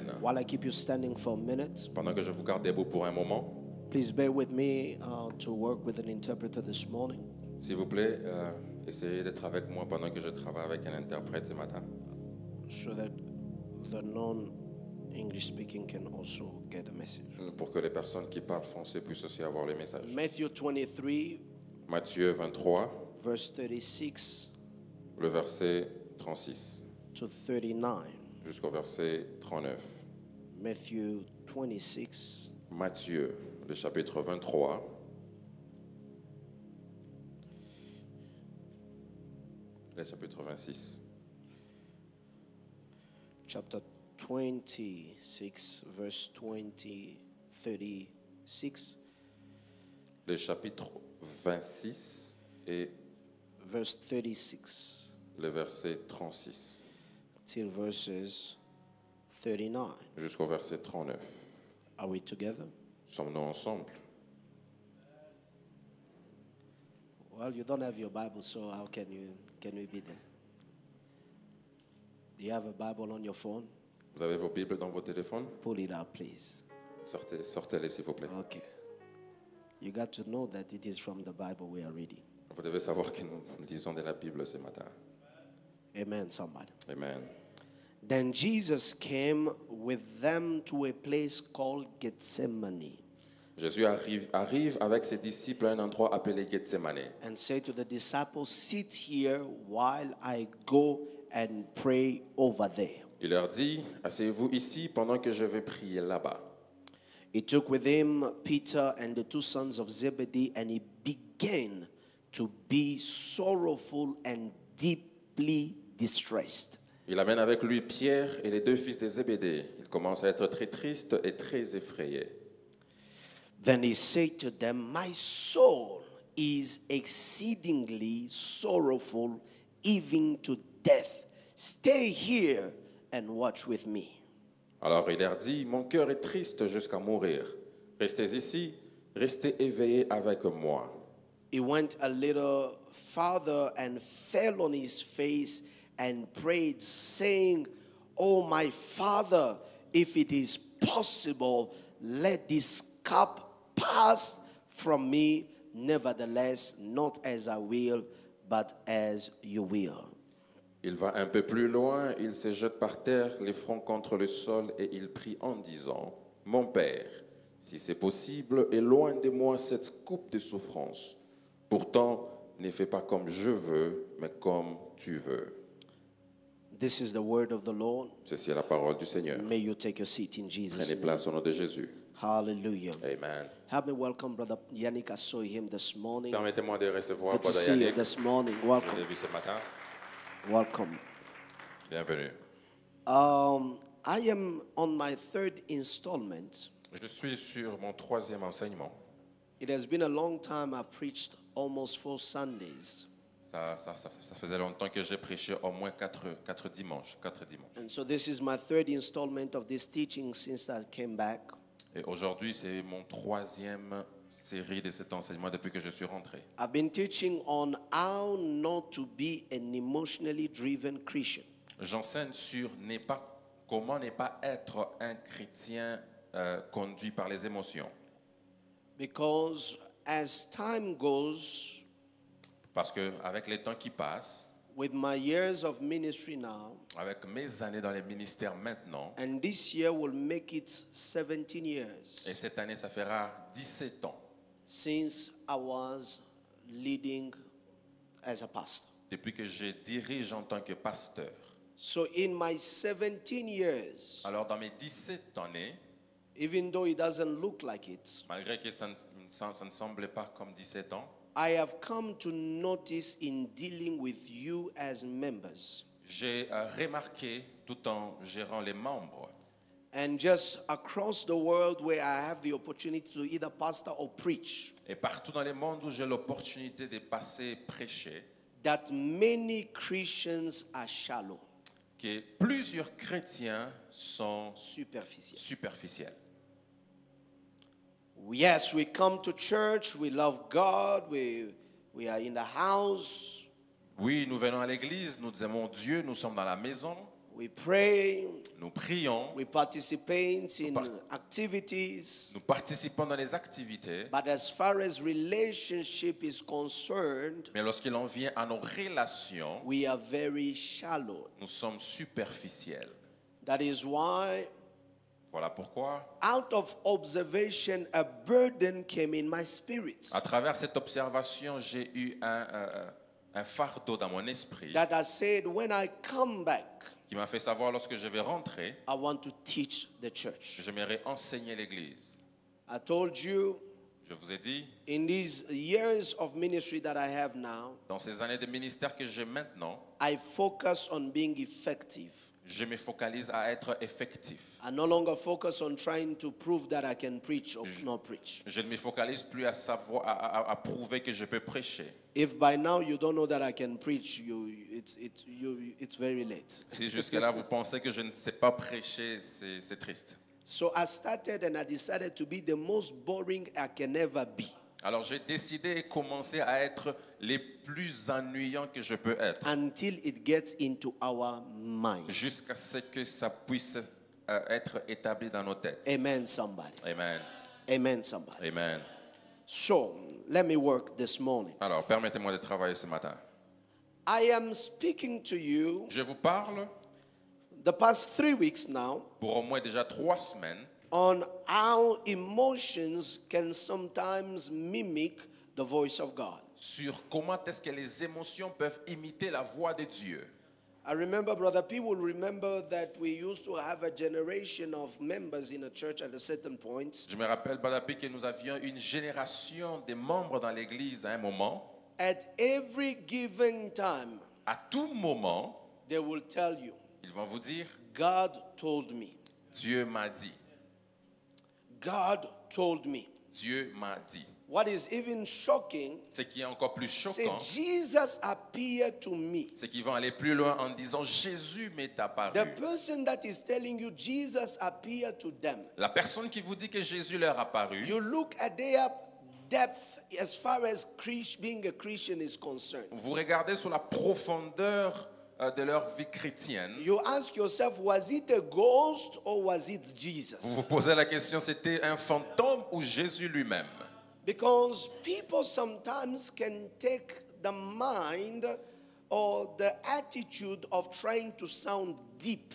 Amen. While I keep you standing for a minute, Pendant que je vous garde debout pour un moment, please bear with me to work with an interpreter this morning. s'il vous plaît, essayez d'être avec moi pendant que je travaille avec un interprète ce matin, So that the non-English speaking can also get the message. pour que les personnes qui parlent français puissent aussi avoir le message. Matthew 23, Matthieu 23, verse 36 le verset 36 to 39. jusqu'au verset 39. Matthew 26, Matthieu, le chapitre 23, le chapitre 26. chapter 26, verse 36, Le chapitre 26 et verse 36 le verset 36 till verses 39. jusqu'au verset 39. Are we together? Sommes-nous ensemble? Well, you don't have your Bible, so how can we be there? Do you have a Bible on your phone? Vous avez vos Bibles dans vos téléphones? Pull it out, please. Sortez-les, s'il vous plaît. Okay. You got to know that it is from the Bible we are reading. Vous devez savoir que nous lisons de la Bible ce matin. Amen, somebody. Amen. Then Jesus came with them to a place called Gethsemane Jésus arrive avec ses disciples à un endroit appelé Gethsemane and said to the disciples, "Sit here while I go and pray over there." Il leur dit, asseyez-vous ici pendant que je vais prier là-bas. He took with him Peter and the two sons of Zebedee, and he began to be sorrowful and deeply distressed. Il amène avec lui Pierre et les deux fils de Zébédée. Il commence à être très triste et très effrayé. Then he said to them, "My soul is exceedingly sorrowful, even to death. Stay here and watch with me." Alors il leur dit, mon cœur est triste jusqu'à mourir. Restez ici, restez éveillés avec moi. He went a little farther and fell on his face and prayed, saying, "Oh, my Father, if it is possible, let this cup pass from me. Nevertheless, not as I will, but as you will." Il va un peu plus loin, il se jette par terre, les fronts contre le sol, et il prie en disant, mon Père, si c'est possible, éloigne de moi cette coupe de souffrance. Pourtant, ne fais pas comme je veux, mais comme tu veux. This is the word of the Lord. Ceci est la parole du Seigneur. May you take your seat in Jesus' Prenez name. place au nom de Jésus. Hallelujah. Amen. Help me welcome Brother Yannick. I saw him this morning. Permettez-moi de recevoir Good to Brother see you Yannick. this morning. Je Welcome. l'ai vu ce matin. Welcome. Bienvenue. I am on my third installment. Je suis sur mon troisième enseignement. It has been a long time. I've preached almost 4 Sundays. Ça faisait longtemps que j'ai prêché au moins 4 dimanches. And so this is my third installment of this teaching since I came back. Et aujourd'hui, c'est mon troisième série de cet enseignement depuis que je suis rentré. I've been teaching on how not to be an emotionally driven Christian. J'enseigne sur comment ne pas être un chrétien conduit par les émotions. Because as time goes, Parce qu'avec les temps qui passent, with my years of ministry now, avec mes années dans les ministères maintenant, and this year will make it 17 years et cette année, ça fera 17 ans since I was leading as a pastor. depuis que je dirige en tant que pasteur. So in my 17 years, Alors dans mes 17 années, even though it doesn't look like it, malgré que ça ne semblait pas comme 17 ans, I have come to notice in dealing with you as members j'ai remarqué tout en gérant les membres and just across the world where I have the opportunity to either pastor or preach, et partout dans le monde où j'ai l'opportunité de passer prêcher, that many Christians are shallow, que plusieurs chrétiens sont superficiels. Yes, we come to church, we love God, we are in the house, Oui, nous venons à l'église, nous aimons Dieu, nous sommes dans la maison, we pray, nous prions, we participate in activities. nous participons dans les activités, But as far as relationship is concerned, mais lorsqu'il en vient à nos relations, we are very shallow. nous sommes superficiels. That is why, Voilà pourquoi, out of observation, a burden came in my spirit. à travers cette observation, j'ai eu un fardeau dans mon esprit That I said, when I come back, qui m'a fait savoir lorsque je vais rentrer, I want to teach the church. j'aimerais enseigner l'Église. I told you, Je vous ai dit, in these years of ministry that I have now, dans ces années de ministère que j'ai maintenant, I focus on being effective. je me focalise à être effectif. I no longer focus on trying to prove that I can preach or not preach. Je ne me focalise plus à savoir, à prouver que je peux prêcher. If by now you don't know that I can preach, it's very late. Si jusque-là vous pensez que je ne sais pas prêcher, c'est triste. So I started and I decided to be the most boring I can ever be. Alors j'ai décidé et commencé à être les plus ennuyants que je peux être, Until it gets into our mind. jusqu'à ce que ça puisse être établi dans nos têtes. Amen, somebody. Amen. Amen, somebody. Amen. So let me work this morning. Alors permettez-moi de travailler ce matin. I am speaking to you Je vous parle the past 3 weeks now pour au moins déjà 3 semaines on how emotions can sometimes mimic the voice of God. sur comment est-ce que les émotions peuvent imiter la voix de Dieu. I remember, Brother P will remember that we used to have a generation of members in a church at a certain point. Je me rappelle, Badapi, que nous avions une génération de membres dans l'église à un moment. At every given time, À tout moment, they will tell you, ils vont vous dire, God told me. Dieu m'a dit. God told me. Dieu m'a dit. What is even shocking, Ce qui est encore plus say choquant, Jesus appeared to me. c'est qu'ils vont aller plus loin en disant, Jésus m'est apparu. The person that is telling you Jesus appeared to them. La personne qui vous dit que Jésus leur a apparu, You look at their depth as far as being a Christian is concerned. vous regardez sur la profondeur de leur vie chrétienne. You ask yourself, was it a ghost or was it Vous Jesus? vous posez la question, c'était un fantôme ou Jésus lui-même? Because people sometimes can take the mind or the attitude of trying to sound deep.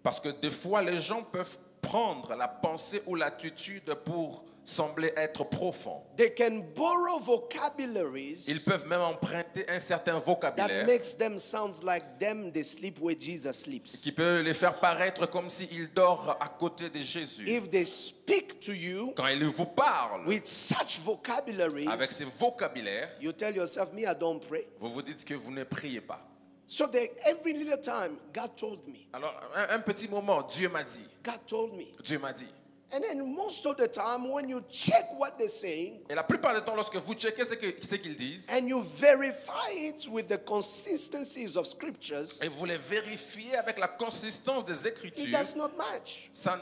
Parce que des fois, les gens peuvent prendre la pensée ou l'attitude pour sembler être profond. They can borrow vocabularies Ils peuvent même emprunter un certain that vocabulaire makes them sound like them they sleep where Jesus sleeps. qui peut les faire paraître comme s'ils dorment à côté de Jésus. If they speak to you Quand ils vous parlent with such vocabularies, avec ces vocabulaires, you tell yourself, me, I don't pray. vous vous dites que vous ne priez pas. So every little time, God told me. Alors, un petit moment, Dieu m'a dit. God told me. Dieu m'a dit. And then most of the time, when you check what they're saying, Et la plupart du temps, lorsque vous checkez ce qu'ils disent, and you verify it with the consistencies of scriptures, et vous les vérifiez avec la consistance des it Écritures, does not match. ça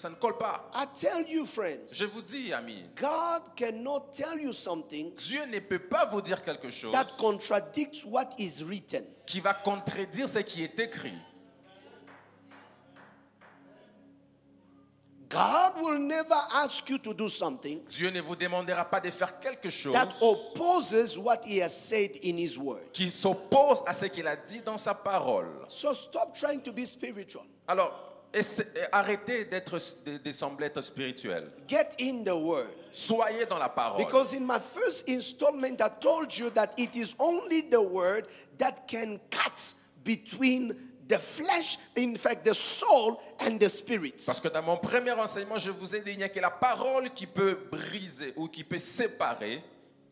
ne colle pas. I tell you, friends, Je vous dis, amis, God cannot tell you something Dieu ne peut pas vous dire quelque chose that contradicts what is written. qui va contredire ce qui est écrit. God will never ask you to do something Dieu ne vous demandera pas de faire quelque chose that opposes what he has said in his word. qui s'oppose à ce qu'il a dit dans sa parole. So stop trying to be spiritual. Alors, arrêtez de sembler être spirituel. Get in the word. Soyez dans la parole. Because in my first installment, I told you that it is only the word that can cut between the flesh, in fact, the soul and the spirit. Parce que dans mon premier enseignement, je vous ai dit, il n'y a que la parole qui peut briser ou qui peut séparer,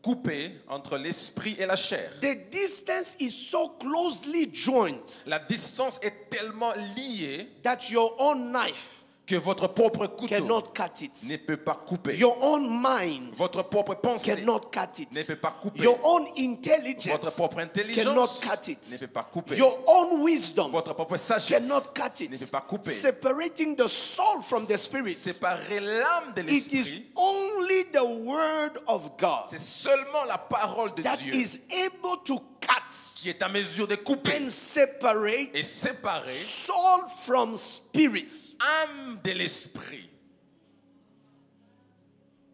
couper entre l'esprit et la chair. The distance is so closely joined La distance est tellement liée that your own knife que votre propre couteau cannot cut it. ne peut pas couper. Your own mind Votre propre pensée cannot cut it. ne peut pas couper. Your own Votre intelligence propre cannot intelligence cut ne it. peut pas couper. Your own wisdom Votre propre sagesse cannot cut ne peut it. pas couper. Separating the soul from the spirit. Séparer l'âme de It is l'esprit, only the word of God c'est seulement la parole de that Dieu is able to cut qui est à mesure de couper and separate et séparer soul from spirit. âme de l'esprit.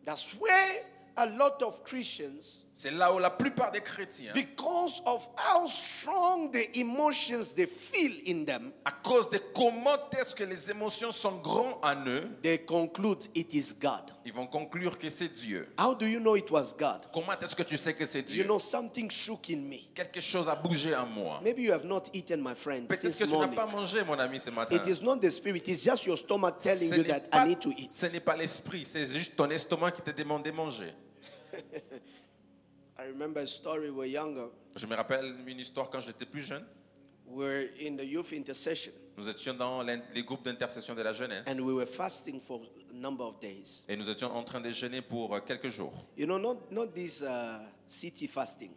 That's where a lot of Christians, C'est là où la plupart des chrétiens, because of how strong the emotions they feel in them, à cause de comment est-ce que les émotions sont grandes en eux, they conclude it is God. ils vont conclure que c'est Dieu. How do you know it was God? Comment est-ce que tu sais que c'est Dieu? You know, something shook in me. Quelque chose a bougé en moi. Maybe you have not eaten, my friend, Peut-être since que tu n'as morning. pas mangé, mon ami, ce matin. It is not the spirit, it's just your stomach telling Ce you n'est that pas- I need to ce eat. n'est pas l'esprit, c'est juste ton estomac qui te demande de manger. I remember a story when we were younger. Je me rappelle une histoire quand j'étais plus jeune. We were in the youth intercession Nous étions dans les groupes d'intercession de la jeunesse and we were fasting for a number of days. et nous étions en train de jeûner pour quelques jours. You know, not this city fasting.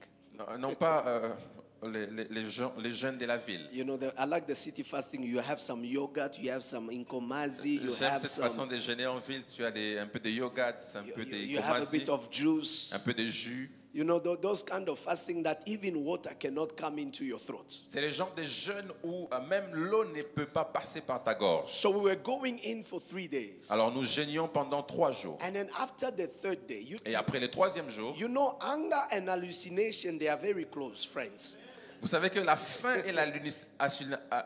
Non pas les jeunes de la ville. You know, I like the city fasting. You have some yogurt, you have some inkomazi, you J'aime have cette façon some, de jeûner en ville. Tu as un peu de yogourt, un peu de you have a komasi, bit of juice. un peu de jus. You know, those kind of fasting that even water cannot come into your throat. C'est le genre de jeûne où même l'eau ne peut pas passer par ta gorge. So we were going in for 3 days. Alors nous jeûnions pendant 3 jours. And then after the third day, Et après le 3e jour, you know, anger and hallucination, they are very close friends. vous savez que la faim et la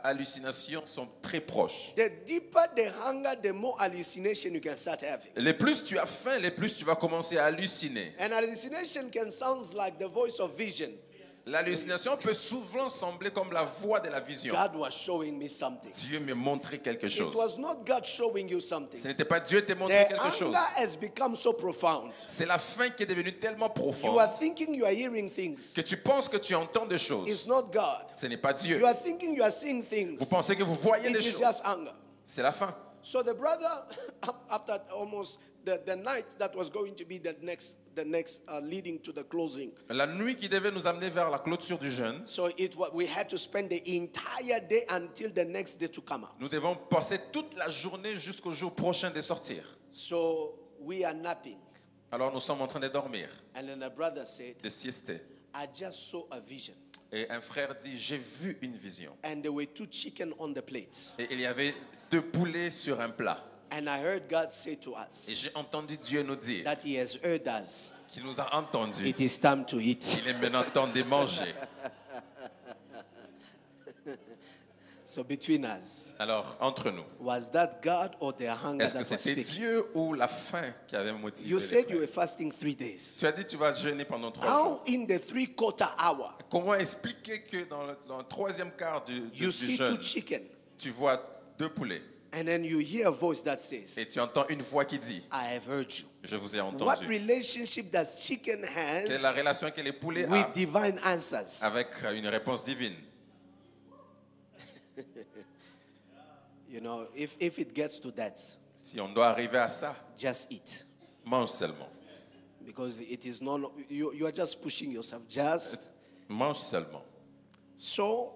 hallucination sont très proches. The deeper the hunger, the more hallucination you can start having. Le plus tu as faim, le plus tu vas commencer à halluciner. And hallucination can sound like the voice of vision. L'hallucination peut souvent sembler comme la voix de la vision. God was showing me something. Dieu me montrait quelque It chose. was not God showing you something. Ce n'était pas Dieu te montrer The quelque chose. anger has become so profound. C'est la faim qui est devenue tellement You profonde are thinking you are hearing things. que tu penses que tu entends des It's choses. not God. Ce n'est pas Dieu. You are thinking you are seeing things. Vous pensez que vous voyez It des is choses. just anger. C'est la faim. So the brother, after almost the night that was going to be the next leading to the closing. La nuit qui devait nous amener vers la clôture du jeûne, So we had to spend the entire day until the next day to come out. nous devons passer toute la journée jusqu'au jour prochain de sortir. So we are napping. Alors nous sommes en train de dormir, And then the brother said, de siester. I just saw a vision. Et un frère dit, j'ai vu une vision. And there were 2 chicken on the plates. Et il y avait 2 poulets sur un plat. And I heard God say to Et us j'ai entendu Dieu nous dire that he has heard us. qu'il nous a entendus. It is time to eat. Il est maintenant temps de manger. So between us, Alors, entre nous, was that God or the hunger est-ce que that was c'était speaking? Dieu ou la faim qui avait motivé You les said frères? you were fasting 3 days. Tu as dit tu vas jeûner pendant 3 jours. How in the 3/4 hour Comment expliquer que dans le 3e quart du you see jeûne, 2 chicken tu vois 2 poulets and then you hear a voice that et says, tu entends une voix qui dit, I have heard you. je vous ai What entendu. relationship does chicken Quelle est has la relation que les poulets with ont divine answers? avec une réponse divine? You know, if it gets to that, Si on doit arriver à ça, just eat. mange seulement. Because it is not, you are just pushing yourself. Just Mange seulement. so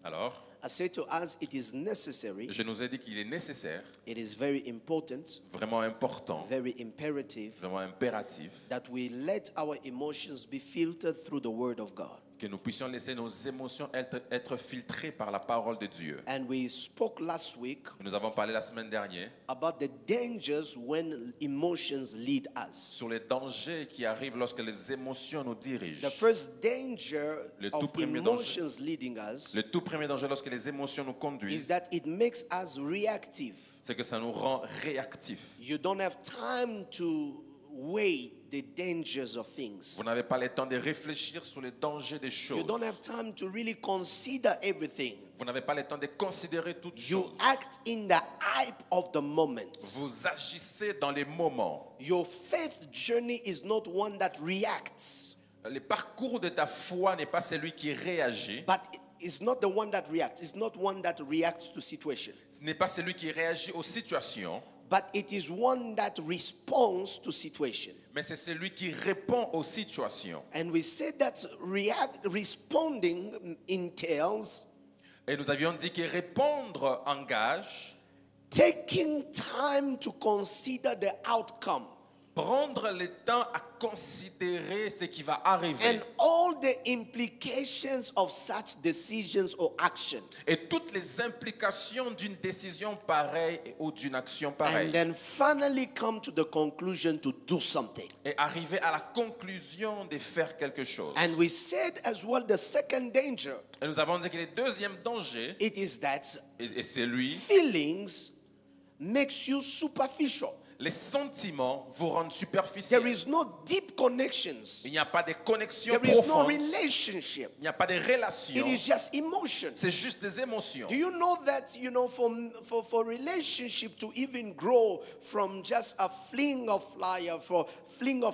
Alors, I say to us, it is necessary, je nous ai dit qu'il est nécessaire, it is very important, vraiment important, very imperative vraiment impératif, that we let our emotions be filtered through the Word of God. que nous puissions laisser nos émotions être filtrées par la parole de Dieu. And we spoke last week Nous avons parlé la semaine dernière about the dangers when emotions lead us. sur les dangers qui arrivent lorsque les émotions nous dirigent. The first danger Le tout of premier emotions leading us Le tout premier danger lorsque les émotions nous is conduisent, that it makes us reactive. c'est que ça nous rend réactifs. You don't have time to weigh the dangers of things. Vous n'avez pas le temps de réfléchir sur les dangers des You choses. don't have time to really consider everything. Vous n'avez pas le temps de considérer toutes You choses. act in the hype of the moment. Vous agissez dans les moments. Your faith journey is not one that reacts, Le parcours de ta foi n'est pas celui qui réagit, but is not the one that reacts. It's not one that reacts to situation. Ce n'est pas celui qui réagit aux situations, But it is one that responds to situation. mais c'est celui qui répond aux situations. And we said that responding entails Et nous avions dit que répondre engage taking time to consider the outcome prendre le temps à considérer ce qui va arriver and all the implications of such decisions or action. et toutes les implications d'une décision pareille ou d'une action And pareille. then finally come to the conclusion to do something. Et arriver à la conclusion de faire quelque chose. And we said as well the second danger, Et nous avons dit que le deuxième danger, it is that et c'est lui, feelings makes you superficial. les sentiments vous rendent There superficiels. is no deep connections. Il n'y a pas de connexion There is no profonde. relationship. Il n'y a pas de It relation. is just emotion. C'est juste des émotions. Do you know that, for relationship to even grow from just a fling of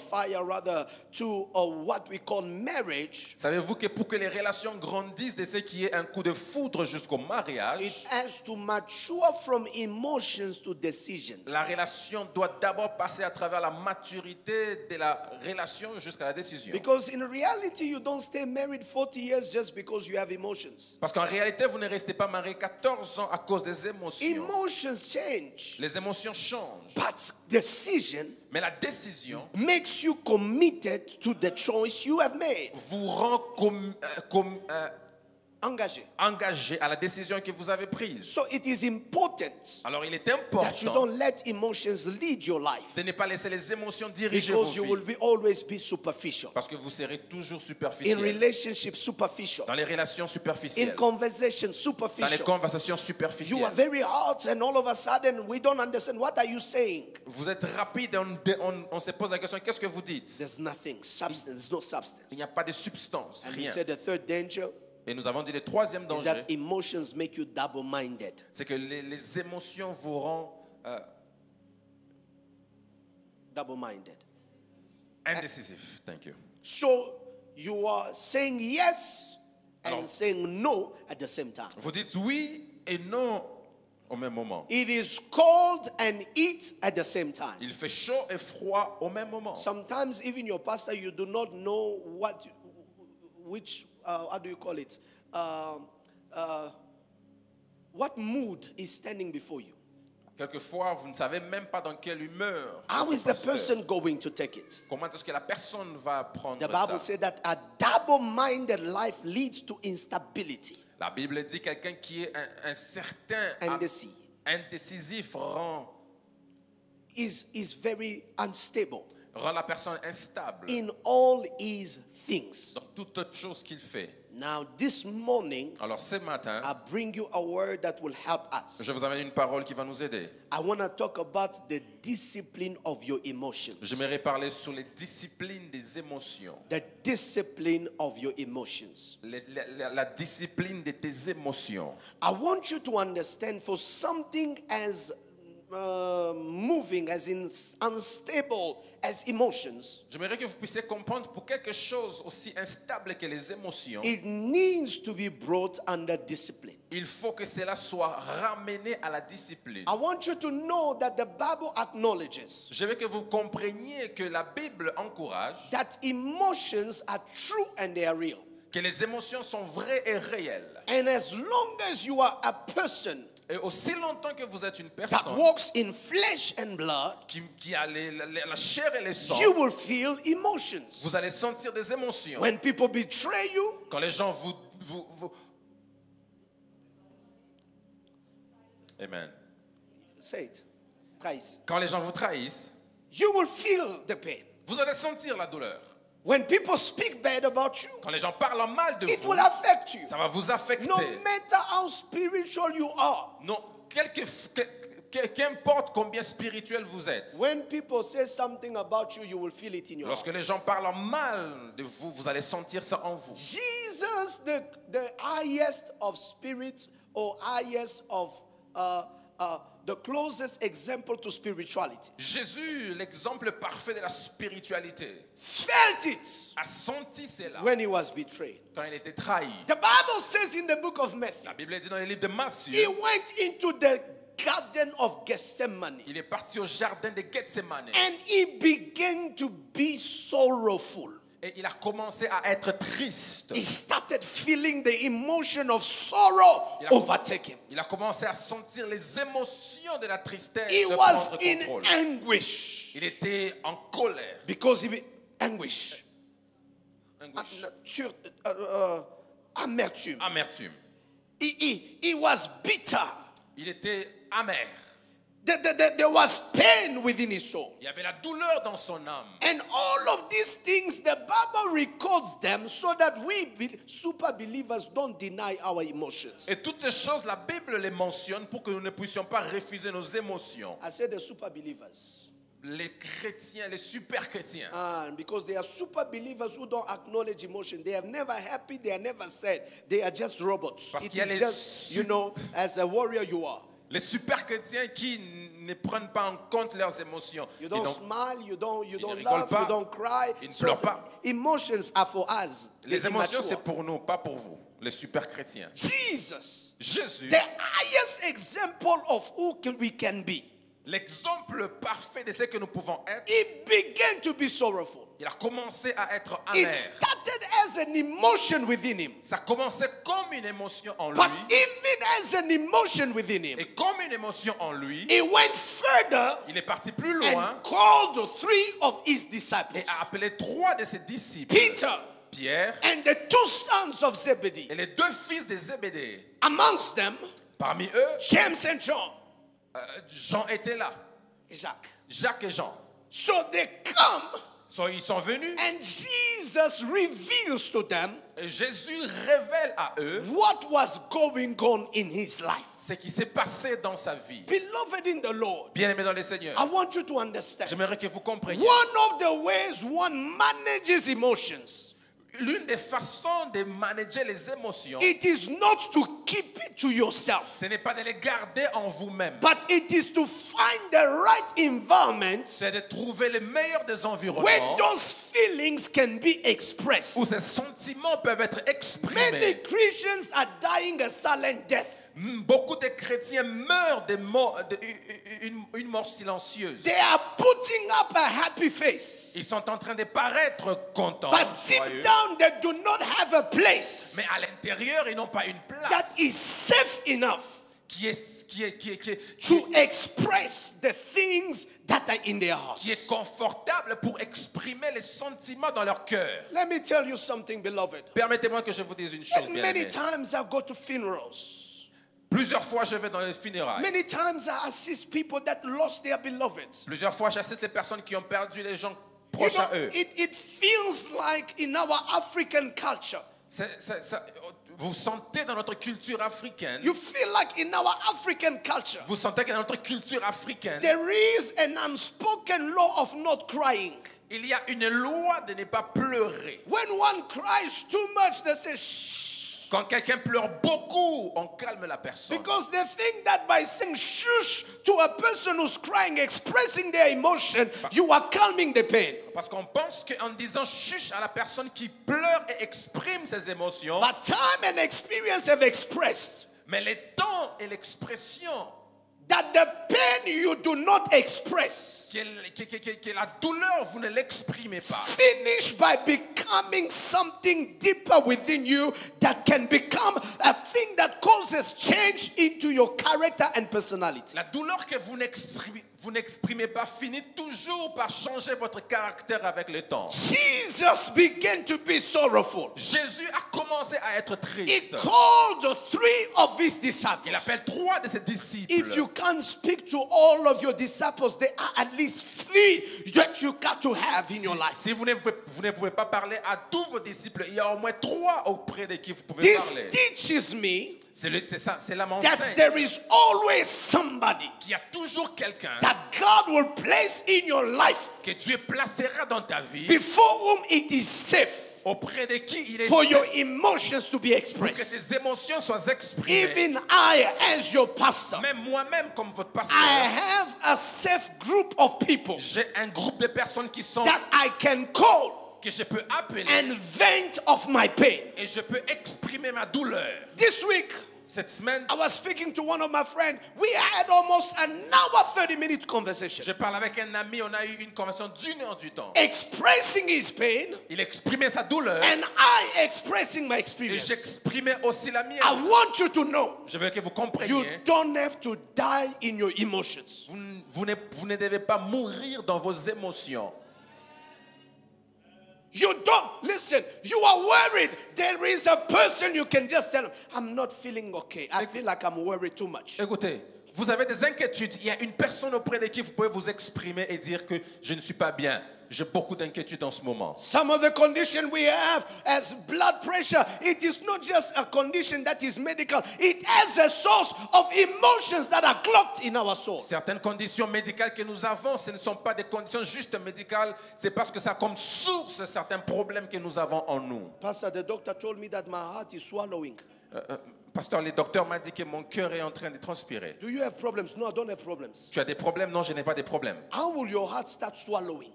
fire rather, to what we call marriage, Savez-vous que pour que les relations grandissent de ce qui est un coup de foudre jusqu'au it mariage, has to mature from emotions to decision. la relation doit d'abord passer à travers la maturité de la relation jusqu'à la décision. Because in reality, you don't stay married 40 years just because you have emotions. Parce qu'en réalité, vous ne restez pas marié 14 ans à cause des émotions. Emotions change, Les émotions changent. but decision Mais la décision makes you committed to the choice you have made. vous rend Engagé. engagé à la décision que vous avez prise. So it is important Alors il est that you important don't let emotions lead your life, de ne pas laisser les émotions diriger because vos you will vies. always be superficial. Parce que vous serez toujours In superficiel. relationship, superficial. Dans les relations In superficielles. conversation, Dans les superficial. conversations You are superficielles. very hot and all of a sudden we don't understand. What are you saying? Vous êtes rapide, on se pose la question, qu'est-ce que vous dites? There's nothing. Substance. There's no substance. Il n'y a pas de substance, And we rien. said the third danger Et nous avons dit le troisième is danger, that emotions make you double-minded. c'est que les émotions vous rendent Double-minded. indécisif. Thank you. So you are saying yes and Alors- saying no at the same time. Vous dites oui et non au même moment. It is cold and heat at the same time. Il fait chaud et froid au même moment. Sometimes even your pastor, you do not know how do you call it? What mood is standing before you? Quelquefois, vous ne savez même pas dans quelle humeur. How is the pasteur. person going to take it? Comment est-ce que la personne va prendre The Bible ça? said that a double-minded life leads to instability. La Bible dit quelqu'un qui est un certain indécisif Is very unstable rend la personne instable in all his things. dans toute autre chose qu'il fait. Now this morning, Alors ce matin, I bring you a word that will help us. je vous amène une parole qui va nous aider. I want to talk about the discipline of your emotions. J'aimerais parler sur les disciplines des émotions. The discipline of your emotions. La discipline de tes émotions. I want you to understand, for something as moving, as unstable as emotions, J'aimerais que vous puissiez comprendre pour quelque chose aussi instable que les émotions, it needs to be brought under discipline. il faut que cela soit ramené à la discipline. I want you to know that the Bible acknowledges Je veux que vous compreniez que la Bible encourage that emotions are true and they are real. que les émotions sont vraies et réelles. And as long as you are a person Et aussi longtemps que vous êtes une that personne walks in flesh and blood, qui a la chair et les sangs, you will feel emotions. vous allez sentir des émotions. When people betray you, Quand les gens Amen. say it, guys, Quand les gens vous trahissent, you will feel the pain. vous allez sentir la douleur. When people speak bad about you, Quand les gens parlent mal de it vous, will affect you. ça va vous affecter. No matter how spiritual you are. Non, qu'importe combien spirituel vous êtes. When people say something about you, you will feel it in your Lorsque heart. les gens parlent mal de vous, vous allez sentir ça en vous. Jesus, the highest of spirits or highest of the closest example to spirituality, Jésus, l'exemple parfait de la spiritualité, felt it a senti cela when he was betrayed. quand il était trahi. The Bible says in the book of Matthew, La Bible dit dans le livre de Matthieu, he went into the garden of Gethsemane il est parti au jardin de Gethsemane and he began to be sorrowful. et il a commencé à être triste. He started feeling the emotion of sorrow overtake him. Il a commencé à sentir les émotions de la tristesse He prendre was in contrôle. anguish Il était en colère. because anguish. Anguish. Amertume. Amertume. He was bitter. Il était amer. There was pain within his soul. Il y avait la douleur dans son âme. And all of these things, the Bible records them so that we super believers don't deny our emotions. Et toutes ces choses, la Bible les mentionne pour que nous ne puissions pas refuser nos émotions. I said the super believers. Les chrétiens, les super chrétiens. And because they are super believers who don't acknowledge emotion. They are never happy, they are never sad. They are just robots. Parce It qu'il y a is les just, you know, as a warrior you are. Les super chrétiens qui ne prennent pas en compte leurs émotions. You don't smile, you don't rigolent laugh, pas, you don't cry. ils ne pleurent pas. Emotions are for us. Les the émotions, immature. c'est pour nous, pas pour vous, les super chrétiens. Jesus, Jésus, the highest example of who we can be. l'exemple parfait de ce que nous pouvons être, He began to be sorrowful. il a commencé à être It amer. started as an emotion within him. Ça commençait comme une émotion en lui. But even as an emotion within him, Et comme une émotion en lui, he went further il est parti plus loin and called the three of his disciples, et a appelé 3 de ses disciples, Peter Pierre and the two sons of Zebedee. et les 2 fils de Zébédée. Amongst them, Parmi eux, James and John, Jean était là, Jacques. Jacques et Jean. So they come Ils sont venus and Jesus reveals to them et Jésus révèle à eux what was going on in his life. ce qui s'est passé dans sa vie. Beloved in the Lord, Bien-aimés dans le Seigneur, I want you to understand. j'aimerais que vous compreniez. One of the ways one manages emotions, L'une des façons de manager les émotions, it is not to keep it to yourself, ce n'est pas de les garder en vous-même, but it is to find the right environment c'est de trouver le meilleur des where environnements those feelings can be expressed. où ces sentiments peuvent être Many exprimés. Christians are dying a silent death. Beaucoup de chrétiens meurent une mort silencieuse. They are putting up a happy face, Ils sont en train de paraître contents, but deep joyeux, down they do not have a place mais à l'intérieur, ils n'ont pas une that place is safe enough qui est to express the things that are in their hearts. confortable pour exprimer les sentiments dans leur cœur. Let me tell you something, beloved. Permettez-moi que je vous dise une chose, And bien many aimés. times I go to funerals. Plusieurs fois, je vais dans les funérailles. Many times I assist people that lost their beloveds. Plusieurs fois, j'assiste les personnes qui ont perdu les gens You proches know, à eux. it feels like in our African culture, Vous sentez dans notre culture africaine, you feel like in our African culture, vous sentez que dans notre culture africaine, there is an unspoken law of not crying. il y a une loi de ne pas pleurer. When one cries too much, they say shh. Quand quelqu'un pleure beaucoup, on calme la personne. Because they think that by saying shush to a person who's crying, expressing their emotion, you are calming the pain. Parce qu'on pense qu'en disant chuche à la personne qui pleure et exprime ses émotions, But time and experience have expressed mais le temps et l'expression, that the pain you do not express que la douleur, vous ne l'exprimez pas. finish by becoming something deeper within you that can become a thing that causes change into your character and personality. La douleur que vous n'exprimez pas finit toujours par changer votre caractère avec le temps. Jesus began to be sorrowful. Jésus a commencé à être He triste. called the three of his Il disciples. appelle 3 de ses disciples. If you can't speak to all of your disciples, there are at least 3 that you got to have in your life. Si vous ne pouvez pas parler à tous vos disciples, il y a au moins 3 auprès de qui vous pouvez This parler. teaches me C'est la that m'enseigne there is always somebody qu'il y a toujours quelqu'un that God will place in your life que Dieu placera dans ta vie before whom it is safe auprès de qui il est for safe, your emotions to be pour que expressed. tes émotions soient exprimées. Even I, as your pastor, Même moi-même, comme votre pasteur, I have a safe group of people j'ai un groupe de personnes qui sont, that I can call que je peux appeler and vent of my pain. et je peux exprimer ma douleur. This week, Cette semaine, I was speaking to one of my friends. We had almost an hour, 30-minute conversation. je parle avec un ami, on a eu une conversation d'une heure du temps. Expressing his pain Il exprimait sa douleur and I expressing my et experience. j'exprimais aussi la mienne. I want you to know Je veux que vous you compreniez, don't have to die in your emotions. vous ne devez pas mourir dans vos émotions. You don't, listen, you are worried. There is a person you can just tell him, I'm not feeling okay. I feel like I'm worried too much. Écoutez, vous avez des inquiétudes. Il y a une personne auprès de qui vous pouvez vous exprimer et dire que je ne suis pas bien. J'ai beaucoup d'inquiétudes en ce moment. Some of the condition we have as blood pressure, it is not just a condition that is medical. It has a source of emotions that are clogged in our soul. Certaines conditions médicales que nous avons, ce ne sont pas des conditions juste médicales, c'est parce que ça a comme source certains problèmes que nous avons en nous. Pastor, the doctor told me that my heart is swallowing. Pasteur, le docteur m'a dit que mon cœur est en train de transpirer. Do you have problems? No, I don't have problems. Tu as des problèmes? Non, je n'ai pas de problèmes. How will your heart start swallowing?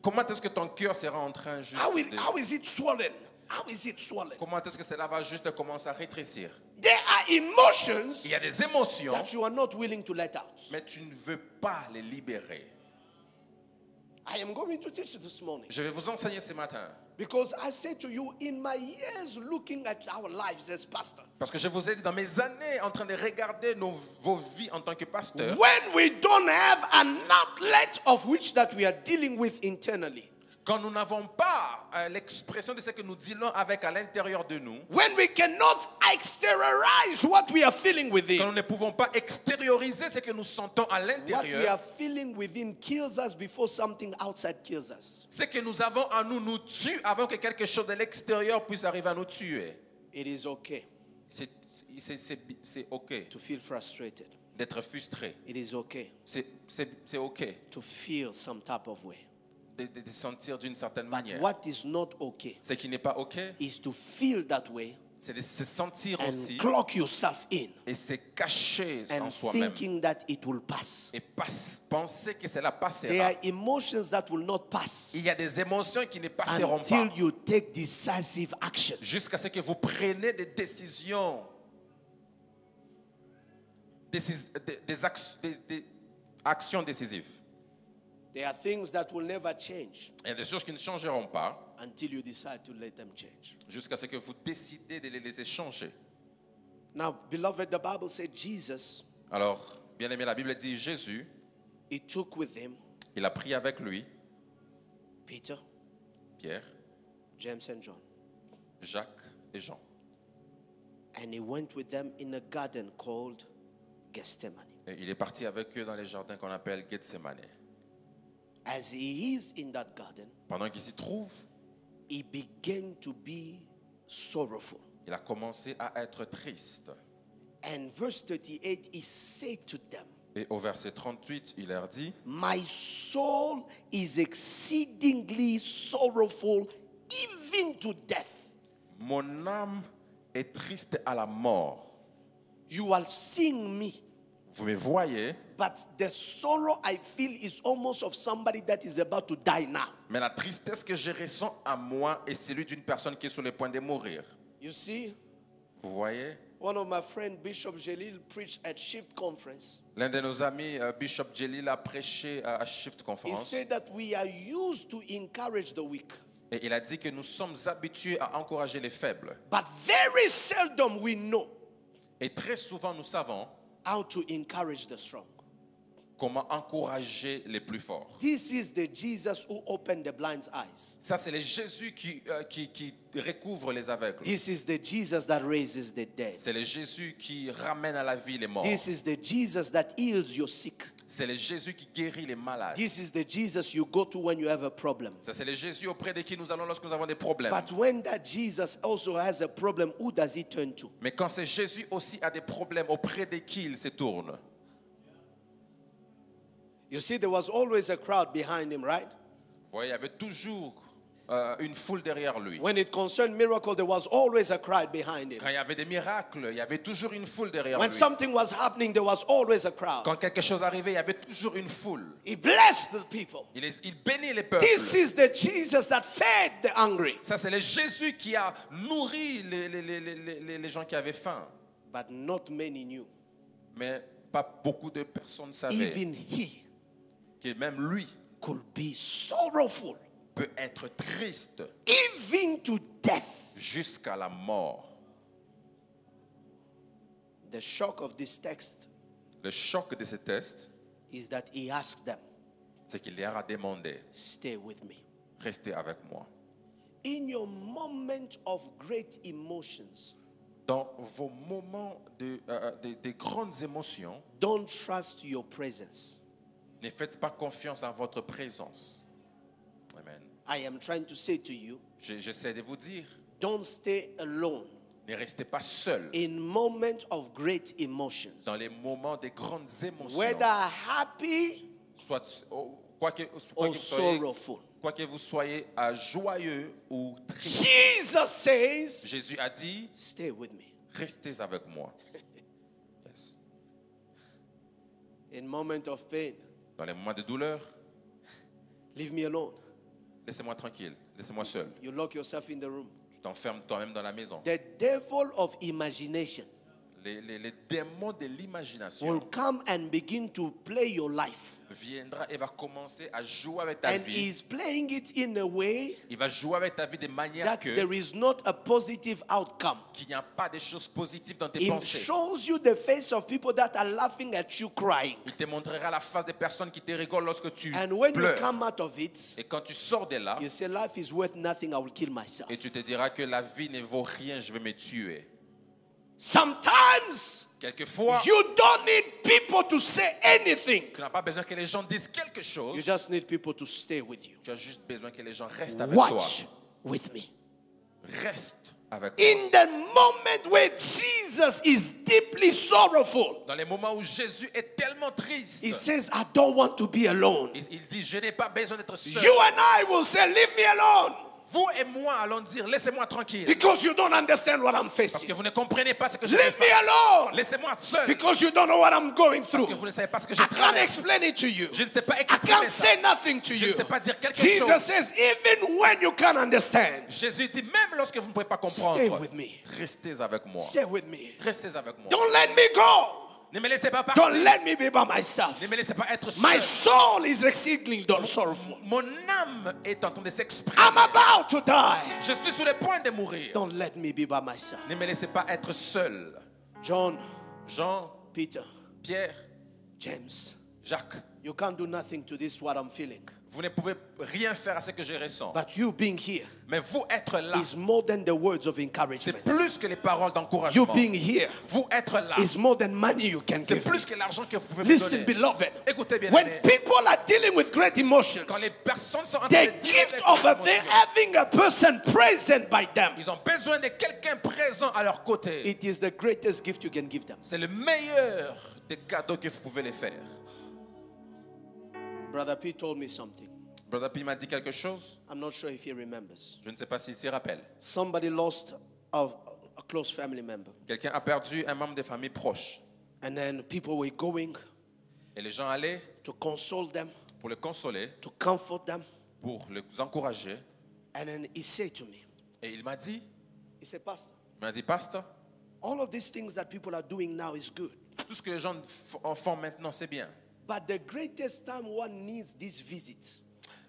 Comment est-ce que ton cœur sera en train juste How de... is it swollen? How is it swollen? Comment est-ce que cela va juste commencer à rétrécir? There are emotions Il y a des émotions, that you are not willing to let out. mais tu ne veux pas les libérer. I am going to teach you this morning Je vais vous enseigner ce matin. because I say to you, in my years looking at our lives as pastor, Parce que je vous ai dit dans mes années en train de regarder vos vies en tant que pasteur. when we don't have an outlet of which that we are dealing with internally, Quand nous n'avons pas l'expression de ce que nous disons avec à l'intérieur de nous. when we cannot exteriorize what we are feeling Quand within, nous ne pouvons pas extérioriser ce que nous sentons à what we l'intérieur. are feeling within kills us before something outside kills us. Ce que nous avons en nous nous tue avant que quelque chose de l'extérieur puisse arriver à nous tuer. It is okay C'est OK to feel frustrated. d'être frustré. It is okay C'est OK to feel some type of way. de sentir d'une certaine But manière. what is not okay Ce qui n'est pas OK, is to feel that way c'est de se sentir and aussi clock yourself in et se cacher en and soi-même. thinking that it will pass. Et penser que cela There passera. are emotions that will not pass Il y a des émotions qui ne passeront until pas you take decisive action. jusqu'à ce que vous preniez des décisions, des actions décisives. There are things that will never change Il y a des choses qui ne changeront pas until you decide to let them change. jusqu'à ce que vous décidez de les laisser changer. Now, beloved, the Bible said Jesus, Alors, bien aimé, la Bible dit Jésus, he took with him il a pris avec lui Peter, Pierre, James, and John, Jacques et Jean. and he went with them in a garden called Gethsemane. Et il est parti avec eux dans les jardins qu'on appelle Gethsemane. As he is in that garden, Pendant qu'il s'y trouve, he began to be sorrowful. il a commencé à être triste. And verse 38, he said to them, Et au verset 38, il leur dit, my soul is exceedingly sorrowful, even to death. mon âme est triste à la mort. You are seeing me, Vous me voyez, but the sorrow I feel is almost of somebody that is about to die now. mais la tristesse que je ressens à moi est celui d'une personne qui est sur le point de mourir. You see, Vous voyez, one of my friends, Bishop Jalil, preached at Shift Conference. l'un de nos amis, Bishop Jelil, a prêché à Shift He Conference. said that we are used to encourage the weak, Et il a dit que nous sommes habitués à encourager les faibles. but very seldom we know Et très souvent, nous savons how to encourage the strong. comment encourager les plus forts. This is the Jesus who opened the blind's eyes. Ça, c'est le Jésus qui recouvre les aveugles. This is the Jesus that raises the dead. C'est le Jésus qui ramène à la vie les morts. This is the Jesus that heals your sick. C'est le Jésus qui guérit les malades. This is the Jesus you go to when you have a problem. Ça, c'est le Jésus auprès de qui nous allons lorsque nous avons des problèmes. But when that Jesus also has a problem, who does he turn to? Mais quand c'est Jésus aussi a des problèmes, auprès de qui il se tourne? You see, there was always a crowd behind him, right? Vous voyez, il y avait toujours une foule derrière lui. When it concerned miracle, there was always a crowd behind him. Quand il y avait des miracles, il y avait toujours une foule derrière When lui. something was happening, there was always a crowd. Quand quelque chose arrivait, il y avait toujours une foule. He blessed the people. Il bénit les peuples. This is the Jesus that fed the hungry. Ça, c'est le Jésus qui a nourri les gens qui avaient faim. But not many knew. Mais pas beaucoup de personnes savaient Even he que même lui could be sorrowful, peut être triste even to death. jusqu'à la mort. The shock of this text Le choc de ce test, is that he asked them, c'est qu'il leur a demandé, stay with me. restez avec moi. In your moment of great emotions, Dans vos moments de grandes émotions, don't trust your presence. ne faites pas confiance à votre présence. Amen. I am trying to say to you, J'essaie de vous dire, don't stay alone. ne restez pas seul In moments of great emotions, dans les moments de grandes émotions. whether happy Quoi que or vous soyez, sorrowful. quoi que vous soyez joyeux ou triste. Jesus says, Jésus a dit, stay with me. restez avec moi. Yes. In moment of pain, Dans les moments de douleur, leave me alone. laissez-moi tranquille, laissez-moi seul. You lock yourself in the room. Tu t'enfermes toi-même dans la maison. The devil of imagination Les démons de l'imagination will come and begin to play your life. viendra et va commencer à jouer avec ta And vie. he's playing it in a way Il va jouer avec ta vie de manière that there is not a positive outcome. qu'il n'y a pas de choses positives dans tes It pensées. shows you the face of people that are laughing at you crying. Il te montrera la face des personnes qui te rigolent lorsque tu And when you pleures. come out of it, Et quand tu sors de là, you say, life is worth nothing, I will kill myself. et tu te diras que la vie ne vaut rien, je vais me tuer. Sometimes Quelquefois, you don't need people to say anything. tu n'as pas besoin que les gens disent quelque chose. You just need people to stay with you. Tu as juste besoin que les gens restent avec toi. Watch with me. Reste avec moi. In the moment where Jesus is deeply sorrowful, Dans les moments où Jésus est tellement triste, he says, I don't want to be alone. il dit, je n'ai pas besoin d'être seul. You and I will say, leave me alone. Vous et moi allons dire, laissez-moi tranquille. Because you don't understand what I'm Parce que facing. vous ne comprenez pas ce que je Leave fais. me alone. Laissez-moi seul. Because you don't know what I'm going Parce through. que vous ne savez pas ce que je I can't traverse. explain it to you. Je ne sais pas I expliquer can't ça. say nothing to Je you. ne sais pas dire quelque Jesus chose. says, even when you can't understand, Jésus dit, même lorsque vous ne pouvez pas stay comprendre, with me. restez avec moi. Stay with me. Restez avec moi. Don't let me go. Ne me laissez pas partir. Don't let me be by myself. Ne me laissez pas être My seul. soul is exceedingly sorrowful. Mon âme est en train de s'exprimer. I'm about to die. Je suis sur le point de mourir. Don't let me be by myself. Ne me laissez pas être seul. John, Jean, Peter, Pierre, James, Jacques, you can't do nothing to this what I'm feeling. vous ne pouvez rien faire à ce que je ressens. But you being here Mais vous être là, is more than the words of c'est encouragement. plus que les paroles You d'encouragement. being here Vous être là, is more than money you can c'est give. plus que l'argent que vous pouvez me Listen, donner. beloved. Écoutez bien, When aimés. people are dealing with great emotions, Quand les personnes sont en train the de dire gift avec of émotion, having a person present by them, ils ont besoin de quelqu'un présent à leur côté. it is the greatest gift you can give them. C'est le meilleur des cadeaux que vous pouvez les faire. Brother P told me something. Brother P m'a dit quelque chose. I'm not sure if he remembers. Je ne sais pas s'il s'y rappelle. Somebody lost a close family member. Quelqu'un a perdu un membre de famille proche. And then people were going Et les gens allaient to console them, pour le consoler, to comfort them. pour les encourager. And then he said to me, Et il m'a dit, Pastor, Pasteur, all of these things that people are doing now is good. tout ce que les gens font maintenant, c'est bien. But the greatest time one needs these visits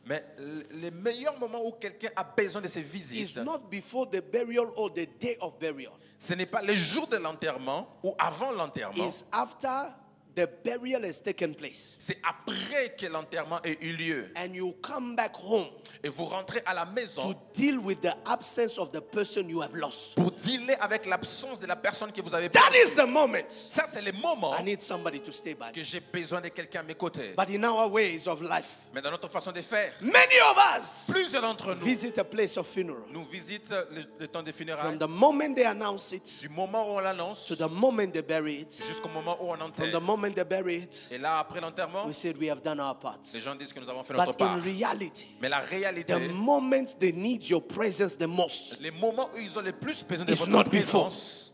Mais le meilleur moment où quelqu'un a besoin de ces is visites, not before the burial or the day of burial. ce n'est pas le jour de l'enterrement ou avant l'enterrement. It's after the burial has taken place. C'est après que l'enterrement ait eu lieu. And you come back home Et vous rentrez à la to maison deal with the absence of the person you have lost. pour dealer avec l'absence de la personne que vous avez That perdue. is the moment. Ça, c'est le moment I need somebody to stay by me. que j'ai besoin de quelqu'un à mes côtés. But in our ways of life, Mais dans notre façon de faire, many of us plusieurs d'entre nous, visit a place of funeral. nous visitent le temps des From funérailles. the moment they announce it Du moment où on l'annonce to the moment they bury it, jusqu'au moment où on from enterre. the moment moment they bury it, Et là, après l'enterrement, we said we have done our part. les gens disent que nous avons fait notre But part. in reality, Mais la réalité, the moment they need your presence the most, les moments où ils ont le plus besoin de It's votre not before. présence,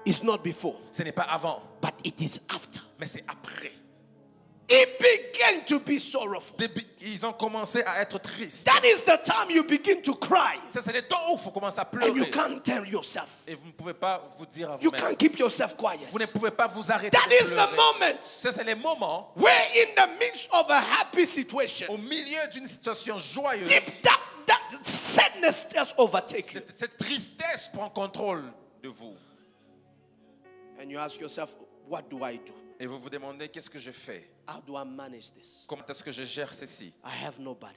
is not before, ce n'est pas avant, but it is after. mais c'est après. It began to be sorrowful. Ils ont commencé à être tristes. That is the time you begin to cry. Ça, c'est le temps où il faut commencer à And you pleurer. can't tell yourself. Et vous ne pouvez pas vous dire à You vous-même. can't keep yourself quiet. Vous ne pouvez pas vous arrêter That de is the pleurer. moment Ça, c'est les moments where in the midst of a happy situation, au milieu d'une situation joyeuse, deep that sadness just overtakes you. cette tristesse prend contrôle de vous. And you ask yourself, what do I do? Et vous vous demandez, qu'est-ce que je fais? How do I manage this? Comment est-ce que je gère ceci? I have nobody.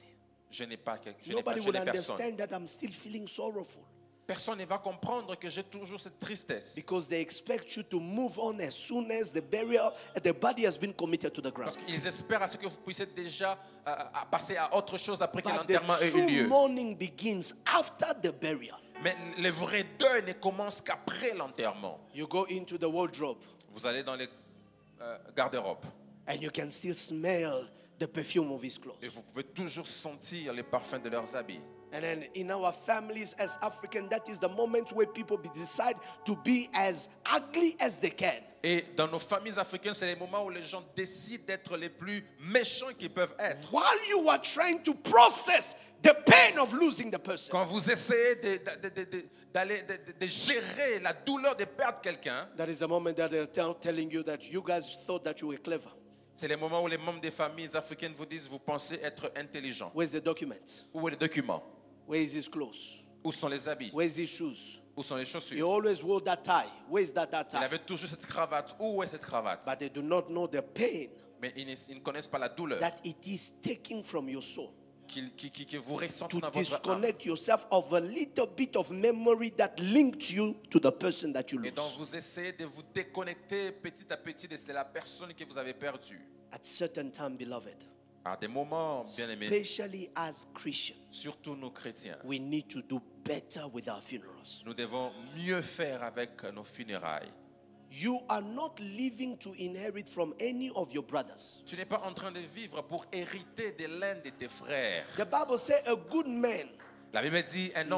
Je n'ai pas personne. Nobody would understand that I'm still feeling sorrowful Personne ne va comprendre que j'ai toujours cette tristesse. because they expect you to move on as soon as the burial, the body has been committed to the ground. Parce qu'ils espèrent à ce que vous puissiez déjà à passer à autre chose après que But l'enterrement ait the eu true lieu. mourning begins after the burial. Mais le vrai deuil ne commence qu'après l'enterrement. You go into the wardrobe Vous allez dans les garde-robes and you can still smell the perfume of his clothes. et vous pouvez toujours sentir les parfums de leurs habits. And then in our families as African, that is the moment where people decide to be as ugly as they can. Et dans nos familles africaines, c'est les moments où les gens décident d'être les plus méchants qu'ils peuvent être. While you are trying to process the pain of losing the person, Quand vous essayez de gérer la douleur de perdre quelqu'un, that is the moment that they're telling you that you guys thought that you were clever. c'est les moments où les membres des familles africaines vous disent, vous pensez être intelligent. Where's the document? Où est le document? Where is his clothes? Où sont les habits? Where's his shoes? Où sont les He chaussures? always wore that tie. Where's that Il tie? avait toujours cette cravate. Où est cette cravate? But they do not know the pain Mais ils ne connaissent pas la douleur that it is taking from your soul. que vous ressentez To dans votre âme. disconnect yourself of a little bit of memory that linked you to the person that you Et donc lose. vous essayez de vous déconnecter petit à petit de la personne que vous avez perdue. At certain time, beloved, À des moments, bien aimés, especially as Christians, surtout nous chrétiens, we need to do better with our funerals. nous devons mieux faire avec nos funérailles. You are not living to inherit from any of your brothers. Tu n'es pas en train de vivre pour hériter de l'un de tes frères. The Bible says a good man La Bible dit un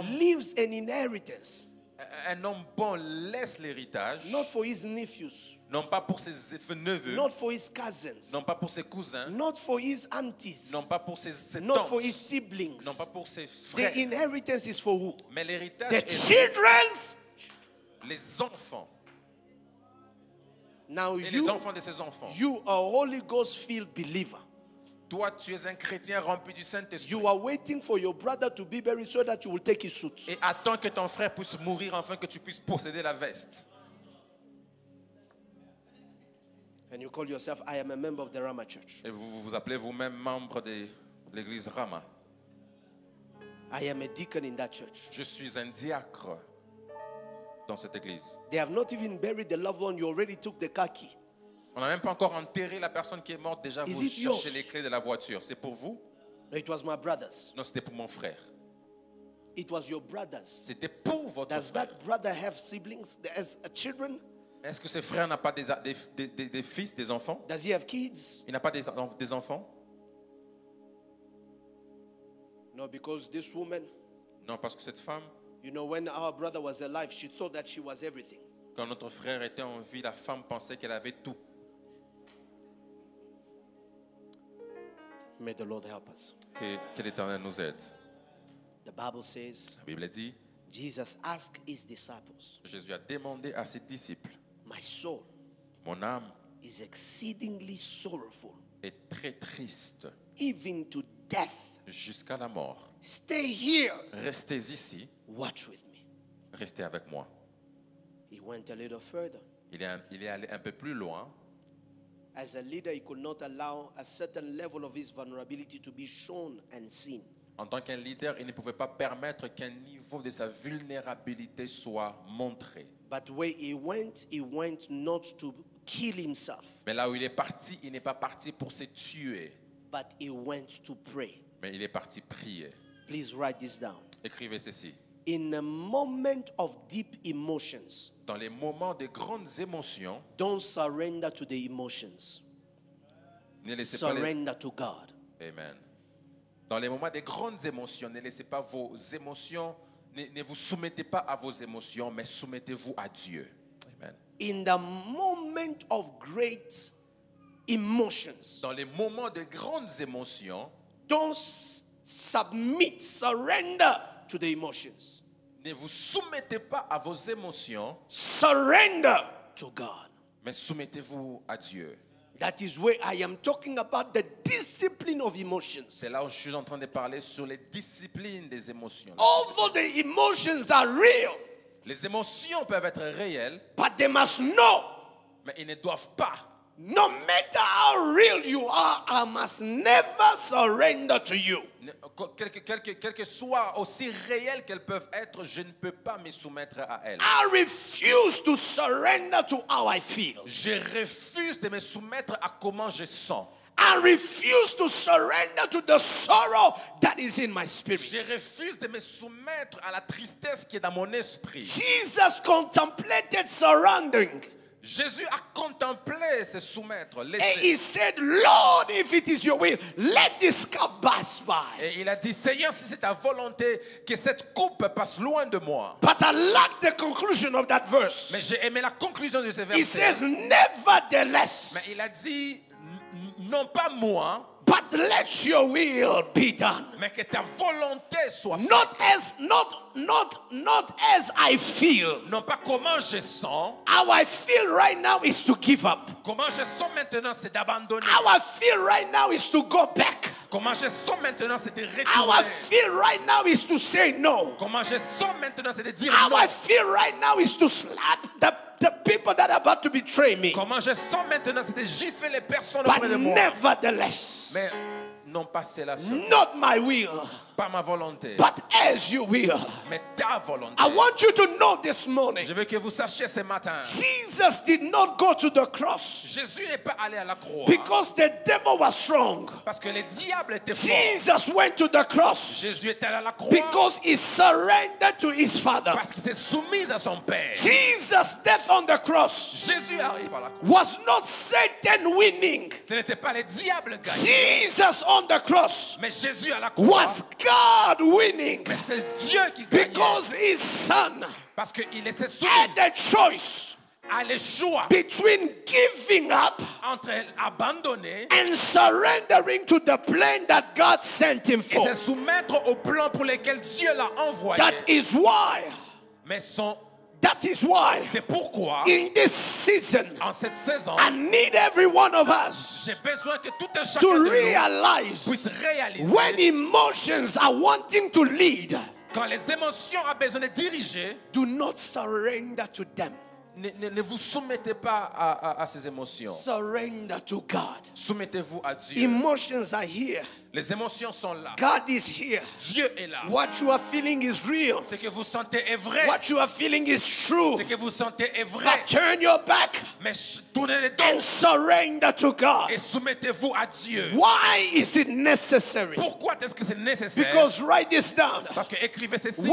homme bon laisse l'héritage, not for his nephews, non pas pour ses neveux, not for his cousins, non pas pour ses cousins, not for his aunties, non pas pour ses not tantes, for his siblings. non pas pour ses frères. The inheritance is for who? Mais l'héritage The est children's. les enfants Now et les enfants de ses enfants. you a Holy Ghost filled believer. Toi, tu es un chrétien rempli du Saint-Esprit. You are waiting for your brother to be buried so that you will take his suit. Et attends que ton frère puisse mourir afin que tu puisses posséder la veste. And you call yourself, I am a member of the Rama Church. Et vous vous appelez vous-même membre de l'église Rama. I am a deacon in that church. Je suis un diacre dans cette église. They have not even buried the loved one. You already took the car key. On n'a même pas encore enterré la personne qui est morte. Déjà, Is vous it cherchez yours? les clés de la voiture. C'est pour vous? No, it was my brothers. Non, c'était pour mon frère. It was your brothers. C'était pour votre Does frère. that brother have siblings as children? Est-ce que ce frère n'a pas des fils, des enfants? Does he have kids? Il n'a pas des enfants? No, because this woman, Non, parce que cette femme, you know, when our brother was alive, she thought that she was everything. quand notre frère était en vie, la femme pensait qu'elle avait tout. May the Lord help us. Que l'Éternel nous aide. The Bible says, La Bible dit, Jesus asked his disciples, Jésus a demandé à ses disciples, my soul mon âme is exceedingly sorrowful, est très triste even to death. jusqu'à la mort. Stay here. Restez ici, Watch with me. restez avec moi. He went a little further. Il est allé un peu plus loin. As a leader, he could not allow a certain level of his vulnerability to be shown and seen. En tant qu'un leader, il ne pouvait pas permettre qu'un niveau de sa vulnérabilité soit montré. But where he went not to kill himself, Mais là où il est parti, il n'est pas parti pour se tuer, but he went to pray. mais il est parti prier. Please write this down. Écrivez ceci. in a moment of deep emotions, Dans les moments de grandes émotions, don't surrender to the emotions. ne laissez pas les... Surrender to God. Amen. Dans les moments de grandes émotions, ne laissez pas vos émotions, ne vous soumettez pas à vos émotions, mais soumettez-vous à Dieu. Amen. In the moment of great emotions, Dans les moments de grandes émotions, don't surrender to the emotions. ne vous soumettez pas à vos émotions, Surrender to God. mais soumettez-vous à Dieu. That is where I am talking about the discipline of emotions. C'est là où je suis en train de parler sur les disciplines des émotions. Although the emotions are real, Les émotions peuvent être réelles, but they must know, mais ils ne doivent pas. no matter how real you are, I must never surrender to you. Quel que soit aussi réelles qu'elles peuvent être, je ne peux pas me soumettre à elles. I refuse to surrender to how I feel. Je refuse de me soumettre à comment je sens. I refuse to surrender to the sorrow that is in my Je spirit. refuse de me soumettre à la tristesse qui est dans mon esprit. Jesus contemplated surrendering. Jésus a contemplé se soumettre. And he said, Lord, if it is your will, let this cup pass by. Et il a dit, Seigneur, si c'est ta volonté, que cette coupe passe loin de moi. But I like the conclusion of that verse. Mais j'ai aimé la conclusion de ce He verset. says, nevertheless, Mais il a dit, non pas moi, but let your will be done. mais que ta volonté soit faite. Not as I feel. Non pas comment je sens. How I feel right now is to give up. Comment je sens maintenant, c'est d'abandonner. How I feel right now is to go back. Comment je sens maintenant, c'est de How I retourner. feel right now is to say no. Comment je sens maintenant, c'est de dire How non. I feel right now is to slap the people that are about to betray me. Comment je sens maintenant, c'est de gifler les personnes But auprès de moi. nevertheless, Mais non pas cela seul. not my will, Pas ma volonté, but as you will. mais ta volonté. I want you to know this morning, Je veux que vous sachiez ce matin, Jesus did not go to the cross Jésus n'est pas allé à la croix because the devil was strong. parce que le diable était fort. Jesus went to the cross Jésus est allé à la croix because he surrendered to his Father. parce qu'il s'est soumis à son Père. Jesus' death on the cross Jésus arrive à la croix. was not Satan winning. Ce n'était pas le diable gagnant, Jesus on the cross mais Jésus à la croix. was God winning C'est Dieu qui gagnait because his Son parce qu'il s'est soumis had the choice à le choix between giving up entre abandonner and surrendering to the plan that God sent him et for. se soumettre au plan pour lequel Dieu l'a envoyé. That is why, C'est pourquoi, in this season, en cette saison, I need every one of us j'ai besoin que tout un chacun to de nous realize puisse réaliser when emotions are wanting to lead, quand les émotions ont besoin de diriger, do not surrender to them. ne vous soumettez pas à ces émotions. Surrender to God. Soumettez-vous à Dieu. Emotions are here. Les émotions sont là. God is here. Dieu est là. What you are feeling is real. Ce que vous sentez est vrai. What you are feeling is true. Ce que vous sentez est vrai. But turn your back Mais tournez les and dos surrender to God. et soumettez-vous à Dieu. Why is it necessary? Pourquoi est-ce que c'est nécessaire? Because write this down. Parce que écrivez ceci.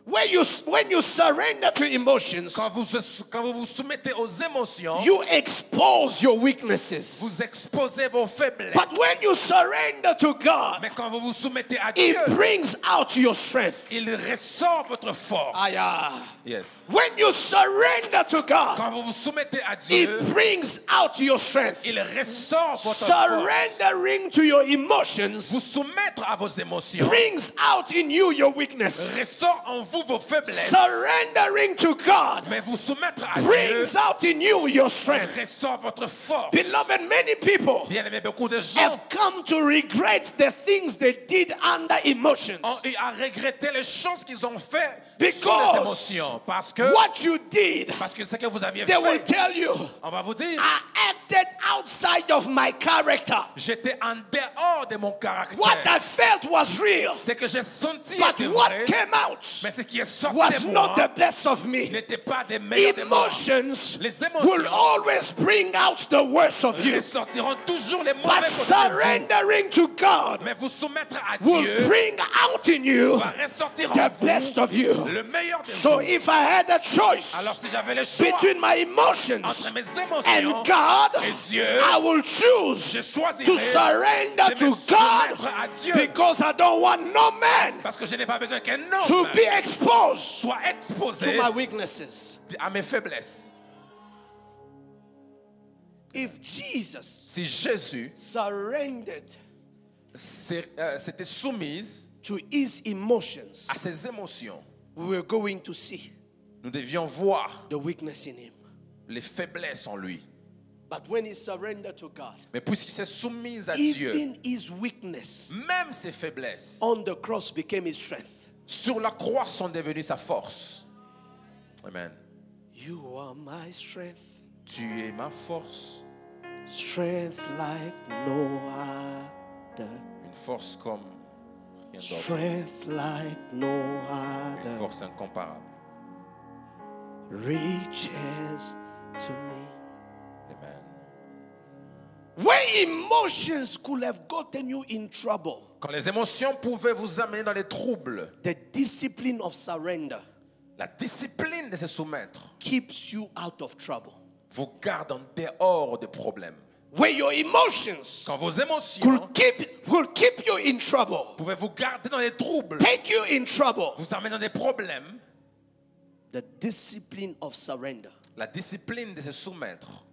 When you surrender to emotions, Quand vous vous soumettez aux émotions, you expose your weaknesses. vous exposez vos faiblesses. But when you surrender to God, Mais quand vous vous soumettez à it Dieu, brings out your strength. il ressort votre force. Yes. When you surrender to God, Quand vous vous soumettez à Dieu, it brings out your strength. il ressort votre force. Surrendering to your emotions Vous soumettre à vos émotions brings out in you your weakness. ressort en vous vos faiblesses. Surrendering to God Mais vous soumettre à Dieu brings out in you your strength. ressort votre force. Beloved, many people Bien aimé, beaucoup de gens have come to regret the things they did under emotions. ont eu à regretter les choses qu'ils ont fait Because émotions. Parce que ce que vous aviez they will fait, tell you, on va vous dire, I acted outside of my character. j'étais en dehors de mon caractère. What I felt was real, Ce que j'ai senti but était what vrai, came out mais ce qui est sorti was de not moi the best of me. n'était pas des meilleurs de moi. Emotions Les émotions will always bring out the worst of you. ressortiront toujours les But mauvais côtés de vous. surrendering to God Mais vous soumettre à will Dieu bring out in you va ressortir en the vous best of you. le meilleur de So vous. if I had a choice Alors si j'avais le choix between my emotions entre mes émotions and God, et Dieu, I will choose je choisirais to surrender de to me God soumettre à Dieu because I don't want no man parce que je n'ai pas besoin qu'un to homme be exposed soit exposé to my weaknesses. à mes faiblesses. If Jesus Si Jésus surrendered s'était soumise to his emotions, à ses émotions, we were going to see nous devions voir the weakness in him. les faiblesses en lui. But when he surrendered to God, Mais puisqu'il s'est soumis à Dieu, even his weakness même ses faiblesses on the cross became his strength. sur la croix sont devenues sa force. Amen. You are my strength, Tu es ma force, strength like no other, une force comme rien d'autre, strength like no une other force incomparable. reaches to me. Amen. When emotions could have gotten you in trouble, Quand les émotions pouvaient vous amener dans les troubles, the discipline of surrender la discipline de se soumettre keeps you out of trouble. vous garde en dehors des problèmes. Where your emotions Quand vos émotions will keep you in trouble, pouvaient vous garder dans les troubles, take you in trouble, vous amener dans des problèmes, the discipline of surrender la discipline de se soumettre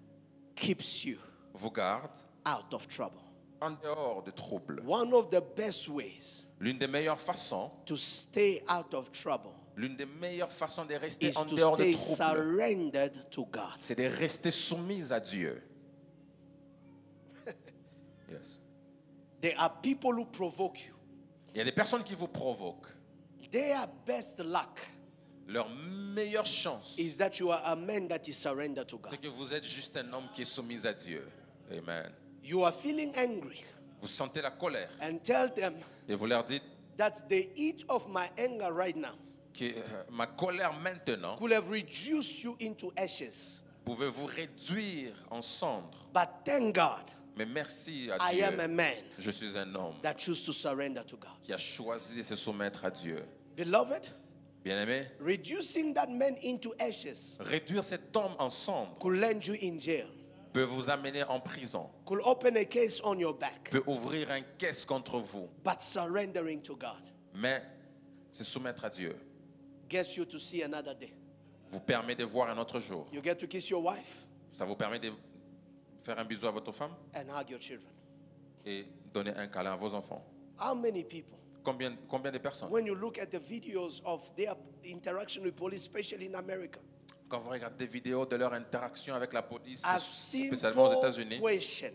keeps you vous garde out of trouble. en dehors des troubles. One of the best ways L'une des meilleures façons, to stay out of trouble l'une des meilleures façons de rester is en to dehors stay des troubles, surrendered to God. c'est de rester soumise à Dieu. Yes. There are people who provoke you. Il y a des personnes qui vous provoquent. Their best luck Leur meilleure chance, is that you are a man that is surrendered to God. c'est que vous êtes juste un homme qui est soumis à Dieu. Amen. You are feeling angry Vous sentez la colère and tell them et vous leur dites that the heat of my anger right now que ma colère maintenant, could have reduced you into ashes. pouvez-vous réduire en cendres. But thank God Mais merci à I am Dieu. a man Je suis un homme that chooses to surrender to God. qui a choisi de se soumettre à Dieu. Beloved, Bien-aimé, reducing that man into ashes réduire cet homme en cendres could land you in jail, peut vous amener en prison, could open a case on your back. peut ouvrir un caisse contre vous. But surrendering to God Mais se soumettre à Dieu gets you to see another day. vous permet de voir un autre jour. You get to kiss your wife Ça vous permet de faire un bisou à votre femme and hug your children. et donner un câlin à vos enfants. How many people, Combien de personnes? when you look at the videos of their interaction with police, especially in America, Quand vous regardez des vidéos de leur interaction avec la police, a spécialement aux simple États-Unis, question,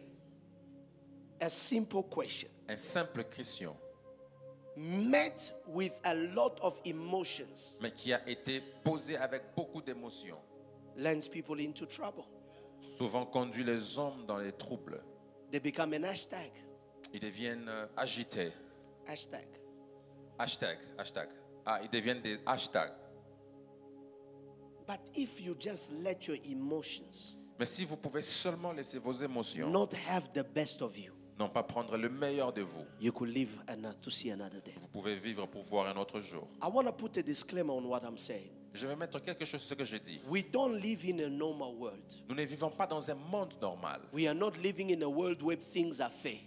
a simple question un simple question, met with a lot of emotions mais qui a été posé avec beaucoup d'émotions, lands people into trouble. souvent conduit les hommes dans les troubles. They become an hashtag. Ils deviennent agités. Hashtag. Hashtag. Ah, ils deviennent des hashtags. But if you just let your emotions Mais si vous pouvez seulement laisser vos émotions, not have the best of you, non pas prendre le meilleur de vous, you could live to see another day. vous pouvez vivre pour voir un autre jour. I want to put a disclaimer on what I'm saying. Je vais mettre quelque chose sur ce que je dis. We don't live in a normal world. Nous ne vivons pas dans un monde normal. We are not living in a world where things are fair.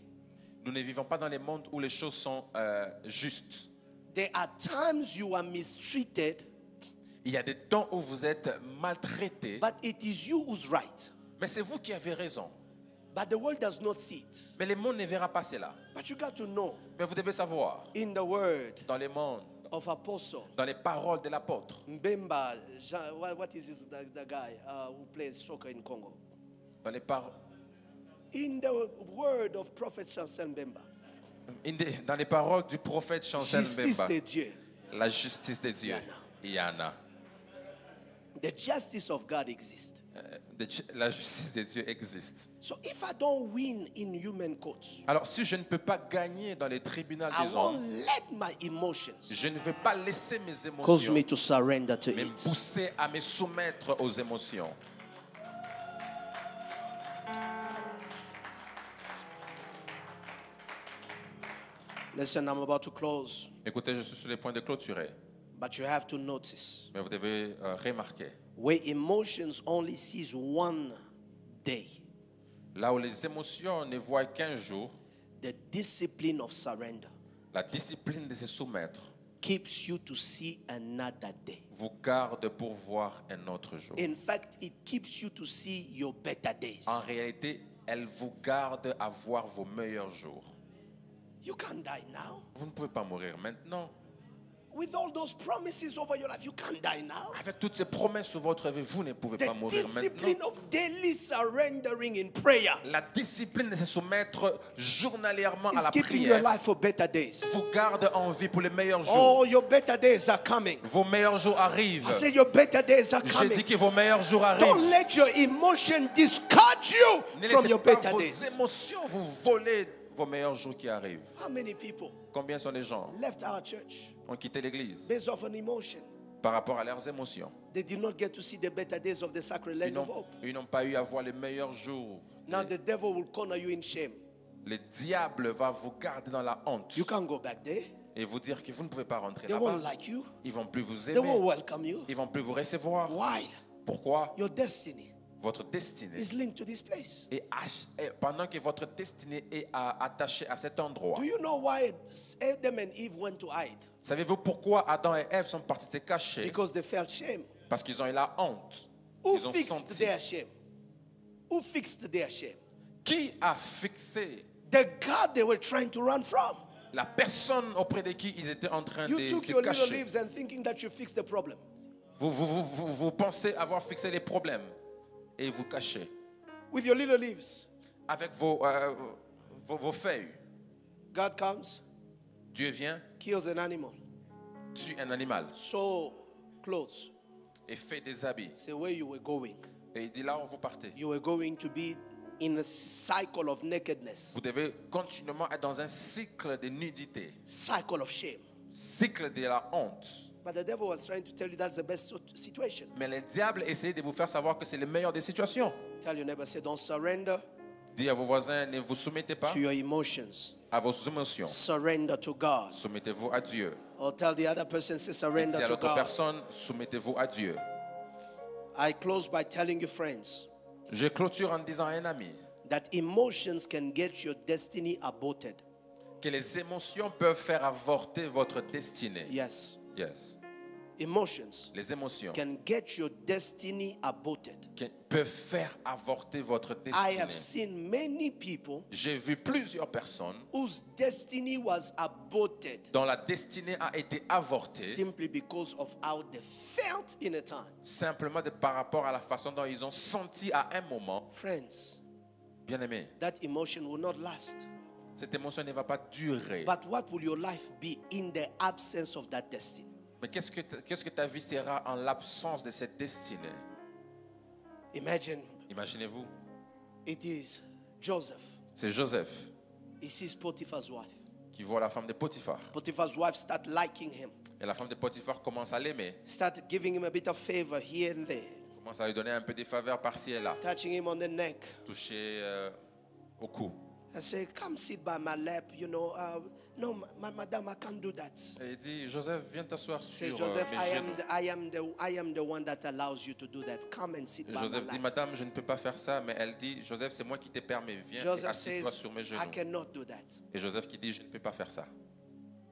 Nous ne vivons pas dans les mondes où les choses sont justes. There are times you are mistreated, Il y a des temps où vous êtes maltraité, but it is you who's right. mais c'est vous qui avez raison. But the world does not see it. Mais le monde ne verra pas cela. But you got to know, Mais vous devez savoir, in the word dans les mondes, of apostle, dans les paroles de l'apôtre, Mbemba, what is the guy who plays soccer in Congo? dans les paroles, In the word of prophet Chancel Mbemba, dans les paroles du prophète Chancel justice Mbemba, de Dieu. la justice de Dieu. il y en a. The justice of God exists. La justice de Dieu existe. So if I don't win in human courts, Alors, si je ne peux pas gagner dans les tribunaux I des won't hommes, let my emotions je ne vais pas laisser mes cause émotions me to surrender to me it. pousser à me soumettre aux émotions. Listen, I'm about to close, Écoutez, je suis sur les points de clôturer, but you have to notice mais vous devez remarquer, where emotions only sees one day, là où les émotions ne voient qu'un jour, the discipline of surrender la discipline de se soumettre keeps you to see another day. vous garde pour voir un autre jour. In fact, it keeps you to see your better days. En réalité, elle vous garde à voir vos meilleurs jours. You can't die now. Vous ne pouvez pas mourir maintenant. With all those promises over your life, you can't die now. Avec toutes ces promesses sur votre vie, vous ne pouvez pas The mourir maintenant. discipline of daily surrendering in prayer La discipline de se soumettre journalièrement à is la keeping your prière life for better days. vous garde en vie pour les meilleurs jours. Oh, your better days are coming. Vos meilleurs jours arrivent. I said your better days are J'ai coming. dit que vos meilleurs jours arrivent. Don't let your emotion discard you Ne from laissez your pas better vos days. émotions vous voler vos meilleurs jours qui arrivent. How many people Combien sont les gens left our church ont quitté l'église based off an emotion? par rapport à leurs émotions? They did not get to see the better days of the sacred land of hope. Ils n'ont pas eu à voir les meilleurs jours. Now the devil will corner you in shame. Le diable va vous garder dans la honte You can't go back there. et vous dire que vous ne pouvez pas rentrer They là-bas. won't like you. Ils vont plus vous They won't aimer. welcome you. Ils vont plus vous recevoir. Why? Pourquoi? Your destiny Votre destinée is linked to this place. est pendant que votre destinée est attachée à cet endroit. Do you know why Adam and Eve went to hide? Savez-vous pourquoi Adam et Ève sont partis se cacher? Because they felt shame. Parce qu'ils ont eu la honte. Who Ils ont fixed senti. their shame? Who fixed their shame? Qui a fixé The God they were trying to run from. la personne auprès de qui ils étaient en train You de took se your little cacher? leaves and thinking that you fixed the problem. Vous pensez avoir fixé les problèmes et vous cachez With your little leaves, avec vos feuilles. God comes, Dieu vient, kills an animal, tue un animal sew clothes. et fait des habits. Say where you were going. Et il dit là où vous partez. You were going to be in a cycle of nakedness, Vous devez continuellement être dans un cycle de nudité, cycle of shame. cycle de la honte. But the devil was trying to tell you that's the best situation. Mais le diable essaie de vous faire savoir que c'est le meilleur des situations. Tell your neighbor, say, don't surrender Dis à vos voisins, ne vous soumettez pas to your emotions. à vos émotions. Surrender to God. Soumettez-vous à Dieu. Or tell the other person, say, Dis surrender à to l'autre God. personne, soumettez-vous à Dieu. I close by telling you, friends, Je clôture en disant à un ami that emotions can get your destiny aborted. que les émotions peuvent faire avorter votre destinée. Yes. Yes. Emotions Les émotions can get your destiny aborted. peuvent faire avorter votre I destinée. have seen many people J'ai vu plusieurs personnes whose destiny was aborted dont la destinée a été avortée simply because of how they felt in a time. simplement par rapport à la façon dont ils ont senti à un moment. Friends, Bien aimé, that emotion will not last. cette émotion ne va pas durer. But what will your life be in the absence of that destiny? Mais qu'est-ce que ta vie sera en l'absence de cette destinée? Imagine Imaginez-vous, it is Joseph. c'est Joseph He sees Potiphar's wife. qui voit la femme de Potiphar. Potiphar's wife start liking him, Et la femme de Potiphar commence à l'aimer, start giving him a bit of favor here and there, commence à lui donner un peu de faveur par-ci et là, touching him on the neck. toucher au cou. I say, come sit by my lap, no, madam, I can't do that. Et il dit, Joseph, viens t'asseoir Say, sur Joseph, mes genoux. I am the one that allows you to do that. Come and sit by my Joseph dit, lap. madame, je ne peux pas faire ça, mais elle dit, Joseph, c'est moi qui te permets, viens et Joseph assieds-toi says, sur mes I genoux. cannot do that. Et Joseph qui dit, je ne peux pas faire ça.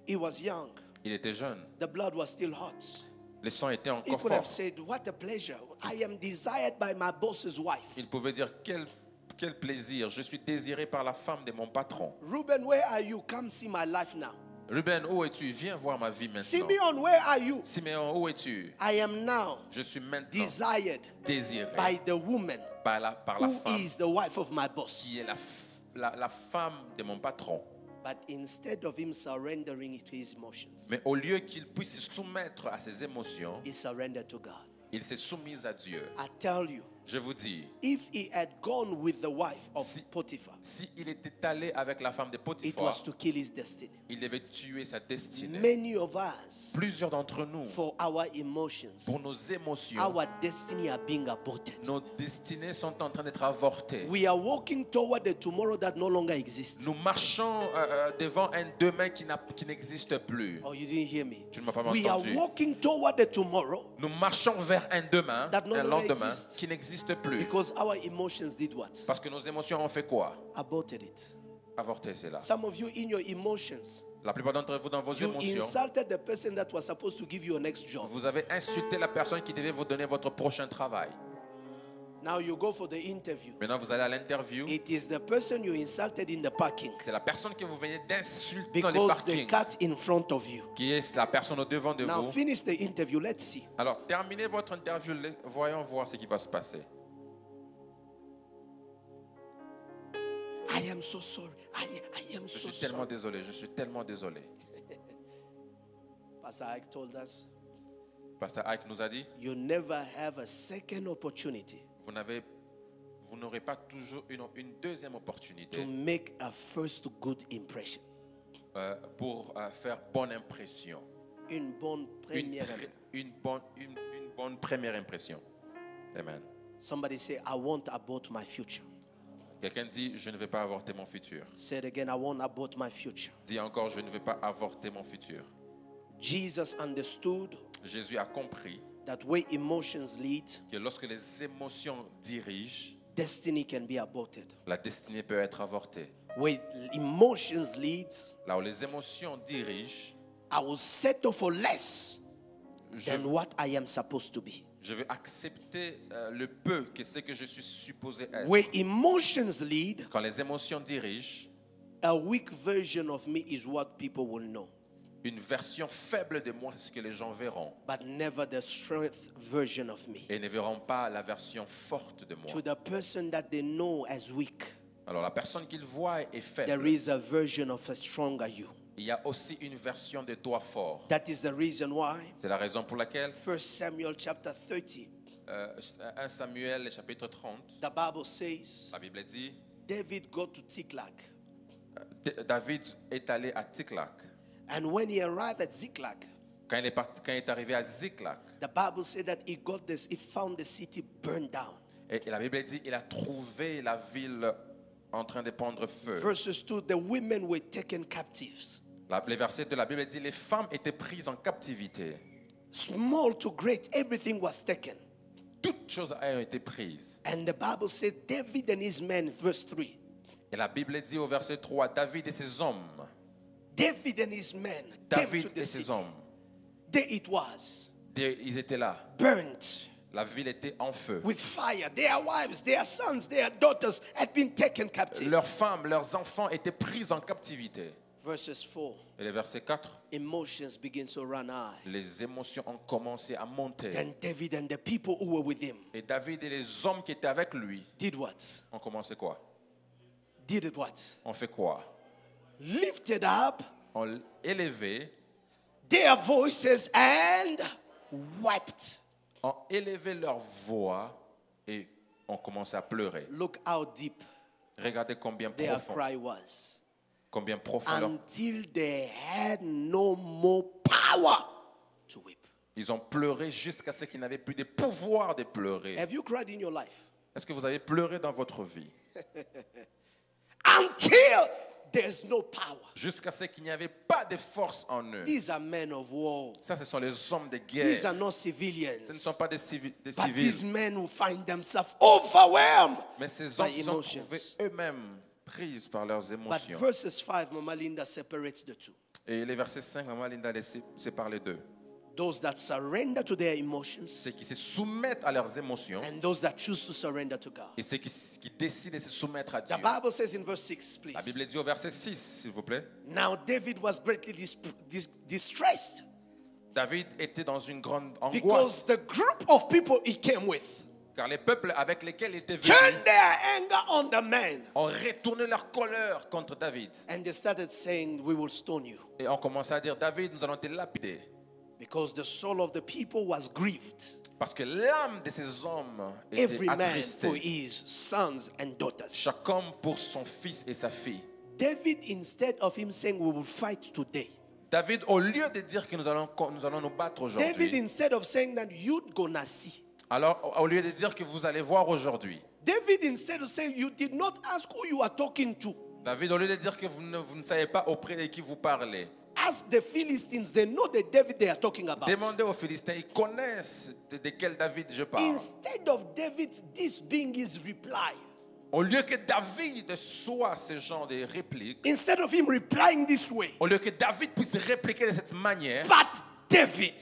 He was young. Il était jeune, The blood was still hot. le sang était He encore could have fort. said, what a pleasure. I am desired by my boss's wife. Il pouvait dire, quel plaisir, je suis désiré par la femme de mon patron. Reuben, where are you? Come see my life now. Ruben, où es-tu? Viens voir ma vie maintenant. Simeon, where are you? Siméon, où es-tu? I am now Je suis maintenant desired désiré by the woman par la who femme is the wife of my boss. qui est la femme de mon patron. But instead of him surrendering to his emotions, Mais au lieu qu'il puisse se soumettre à ses émotions, he surrendered to God. il s'est soumis à Dieu. I tell you, Je vous dis, if he had gone with the wife of Si- Potiphar, s'il était allé avec la femme de it Potiphar, was to kill his destiny. il devait tuer sa destinée. Many of us, Plusieurs d'entre nous, for our emotions, pour nos émotions, our destiny are being aborted. nos destinées sont en train d'être avortées. We are walking toward a tomorrow that no longer exists. Nous marchons devant un demain qui n'existe plus. Oh, you didn't hear me. Tu ne m'as pas We are entendu. walking toward a tomorrow Nous marchons vers un demain, That no un longer lendemain exists. qui n'existe plus. because our emotions did what? Parce que nos émotions ont fait quoi? Aborted it. Avorté, c'est là. Some of you in your emotions, La plupart d'entre vous, dans vos you émotions, insulted the person that was supposed to give you your next job. vous avez insulté la personne qui devait vous donner votre prochain travail. Now you go for the interview. Maintenant, vous allez à l'interview. It is the person you insulted in the parking C'est la personne que vous venez d'insulter dans les because the parkings cat in front of you. qui est la personne au devant de Now vous. finish the interview. Let's see. Alors, terminez votre interview. Voyons voir ce qui va se passer. I am so sorry. I am Je so suis tellement sorry. désolé. Je suis tellement désolé. Pastor Ike told us, Pasteur Ike nous a dit, you never have a second opportunity vous n'aurez pas toujours une deuxième to opportunité make a first good impression. pour faire bonne impression. Une bonne première. Une bonne première impression. Amen. Somebody say, I won't abort my future. Quelqu'un dit, je ne vais pas avorter mon futur. Say it again, I won't abort my future. Dis encore, je ne vais pas avorter mon futur. Jesus understood Jésus a compris that where emotions lead, que lorsque les émotions dirigent, destiny can be aborted. la destinée peut être avortée. Where emotions leads, Là où les émotions dirigent, I will settle for less je, than what I am supposed to be. je vais accepter le peu que c'est que je suis supposé être. Where emotions lead, Quand les émotions dirigent, a weak version of me is what people will know, une version faible de moi, c'est ce que les gens verront. but never the strength version of me. Et ne verront pas la version forte de moi. To the person that they know as weak, Alors la personne qu'ils voient est there faible. is a version of a stronger you. Il y a aussi une version de toi fort. That is the reason why C'est la raison pour laquelle 1 Samuel chapter 30, 1 Samuel chapitre 30, the Bible says, la Bible dit, David got to Ziklag. David est allé à Ziklag. And when he arrived at Ziklag, Quand il est arrivé à Ziklag, the Bible said that he found the city burned down. et la Bible dit, il a trouvé la ville en train de prendre feu. Verses 2, the women were taken captives. Les versets de la Bible dit, les femmes étaient prises en captivité. Small to great, everything was taken. Toutes choses ont été prises. And the Bible said David and his men, verse 3. Et la Bible dit au verset 3, David et ses hommes, David and his men came David to the et ses city. hommes, There it was, ils étaient là. burnt La ville était en feu. with fire. Their wives, their sons, their daughters had been taken captive. Leurs femmes, leurs enfants étaient pris en captivité. Verses 4, Et le verset 4, emotions begin to run high. les émotions ont commencé à monter. Then David and the people who were with him Et David et les hommes qui étaient avec lui did what? ont commencé quoi? Did it what? On fait quoi? Lifted up On élevé, their voices and wept. ont élevé leur voix et ont commencé à pleurer. Look how deep Regardez combien their profond, cry was. combien profond leur... Until they had no more power to weep. Ils ont pleuré jusqu'à ce qu'ils n'avaient plus de pouvoir de pleurer. Have you cried in your life? Est-ce que vous avez pleuré dans votre vie? Until there's no power. Jusqu'à ce qu'il n'y avait pas de force en eux. These are men of war. Ça, ce sont les hommes de These guerre. are not Ce ne civilians. sont pas des But civils. these men who find themselves overwhelmed Mais ces by hommes se sont emotions. trouvés eux-mêmes prises par leurs But émotions. verses 5, Mama Linda separates the two. Et les versets 5, Maman Linda laissé séparer les deux. Those that surrender to their emotions Ceux qui se soumettent à leurs émotions and those that choose to surrender to God. et ceux qui décident de se soumettre à Dieu. The Bible says in verse 6, La please. Bible dit au verset 6, s'il vous plaît. Now David was greatly distressed David était dans une grande because angoisse. the group of people he came with Car les peuples avec lesquels il était venu turned their anger on the man. ont retourné leur colère contre David. And they started saying, we will stone you. Et ont commencé à dire, David, nous allons te lapider. Because the soul of the people was grieved. Parce que l'âme de ces hommes était Every man for attristée. his sons and daughters. Chaque homme pour son fils et sa fille. David, instead of him saying, we will fight today. David, au lieu de dire que nous allons nous battre David, aujourd'hui, instead of saying that you're gonna see. alors au lieu de dire que vous allez voir aujourd'hui, David, instead of saying, you did not ask who you are talking to. David, au lieu de dire que vous ne savez pas auprès de qui vous parlez, Ask the Philistines, they know the David they are talking about. demandez aux Philistins, ils connaissent de quel David je parle. Instead of David, this being his reply. Au lieu que David soit ce genre de réplique, Instead of him replying this way. au lieu que David puisse répliquer de cette manière, But David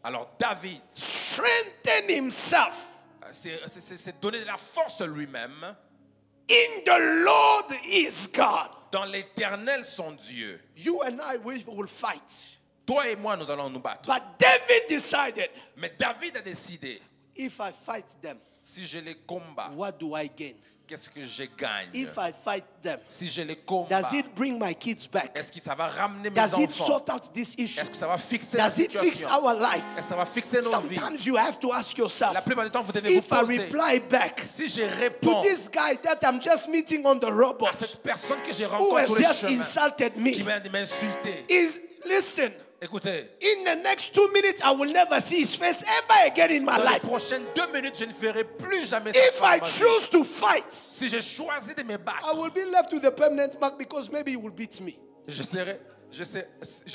alors David, strengthened himself c'est donner de la force lui-même in the Lord is God. dans l'Éternel son Dieu. You and I, we will fight. Toi et moi, nous allons nous battre. But David decided, Mais David a décidé, if I fight them, si je les combats, what do I gain? qu'est-ce que je gagne? If I fight them, Si je les combats, does it bring my kids back? est-ce que ça va ramener mes Does it enfants? sort out this issue? Est-ce que ça va fixer la Does it fix situation? our life? Est-ce que ça va fixer nos vies? Sometimes you have to ask yourself, La plupart du temps, vous devez vous if I poser, reply back si je to réponds this guy that I'm just meeting on the à robot, cette personne que je who rencontre has sur le just chemin, insulted qui me, vient de m'insulter, listen, écoutez, in the next 2 minutes, I will never see his face ever again in my dans les life. prochaines 2 minutes, je ne ferai plus jamais If ça. I dans ma vie. choose to fight, Si je choisis de me I battre, will be left with a permanent mark because maybe he will beat me. je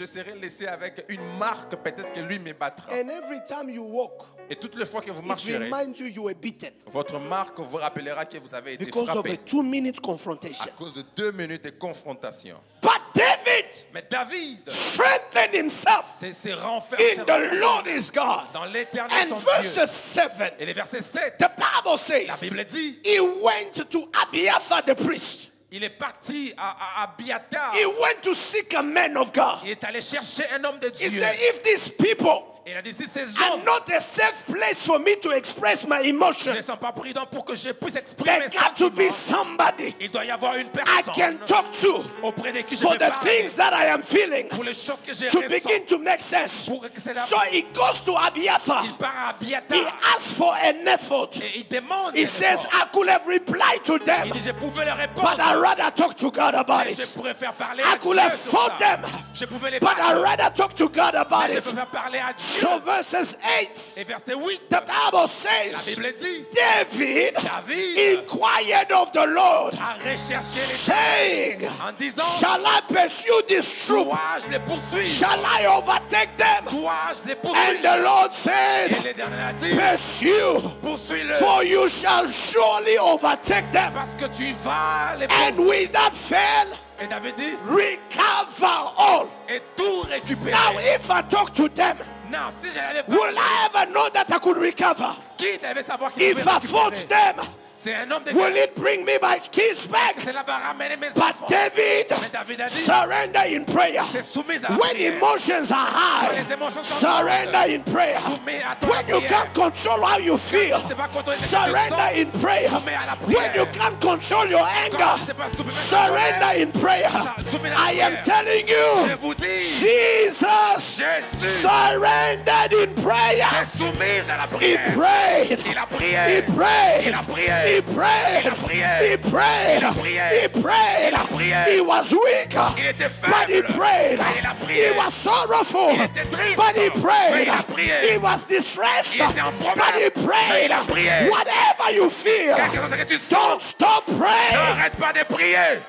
serai laissé avec une marque, peut-être que lui me battra. And every time you walk, Et toutes les fois que vous it marcherez, reminds you were beaten votre marque vous rappellera que vous avez été because of a frappé 2-minute à confrontation. cause de 2 minutes de confrontation. But David Mais David strengthened himself s'est renfermé in the Lord is God. dans l'Éternel And son Dieu. verse 7, Et le verset 7, the Bible la says, Bible dit, he went to Abiathar the priest. il est parti à Abiathar. He went to seek a man of God. Il est allé chercher un homme de He Dieu. said, if these people Et il a dit, si ces are hommes not a safe place for me to express my emotion, ne sont pas prudents pour que je puisse exprimer there mes got to be sentiments, somebody il doit y avoir une I personne can talk to auprès de qui je for peux the parler things that I am feeling pour les choses que j'ai to ressenties. begin to make sense. Pour que cela- So he goes to Abiathar. Il part à He Abiathar asks for an effort. et il demande He un says, effort. I could have replied to them, Il dit, je pouvais leur but répondre, I'd rather talk to God about mais je it. pourrais faire parler I à could Dieu have sur fought ça. them, Je pouvais les but I'd battre, rather talk to God about mais je it. peux faire parler à Dieu. So verses 8, Et verset 8, the Bible la says, Bible dit, David David inquired of the Lord, a recherché saying, les en disant, shall I pursue this troop? dois-je les poursuivre? Shall I overtake them? Dois-je les And poursuivre? the Lord Et said, l'Éternel a dit, pursue, poursuis-le, for you shall surely overtake them. parce que tu vas les And without fail, Et David dit, recover all. et tout récupérer. Now, if I talk to them, Non, si je n'avais pas, will I ever know that I could recover? qui devait savoir qu'il If pouvait I fought récupérer? them, C'est un homme de will Dieu. it bring me my kids back? Cela va ramener mes But enfants. David, Mais David a dit, surrender in prayer. c'est soumise à la When prière. emotions are Quand les high, émotions sont surrender fortes, in prayer. soumets à ton When you prière. can't control how you feel, Tu sais pas contrôler tes surrender émotions, in prayer. soumets à la prière. When you can't control your Quand tu sais anger, pas soumettre ta surrender colère, in prayer. soumets à la I am prière. telling Je you, vous dis, Jesus Jésus surrendered in prayer. est soumise à la He prière. prayed. Il a prié. He prayed. Il a prié. He prayed. Il a prié. He prayed. Il a prié. He prayed. Il a prié. He was weak, Il était but he faible. prayed. Mais il a prié. He was sorrowful, Il était triste. but he Mais prayed. il a prié. He was distressed, Il était en problème. but he Mais prayed. il a prié. Whatever you feel, Quelque chose que tu don't sens, stop praying. n'arrête pas de prier.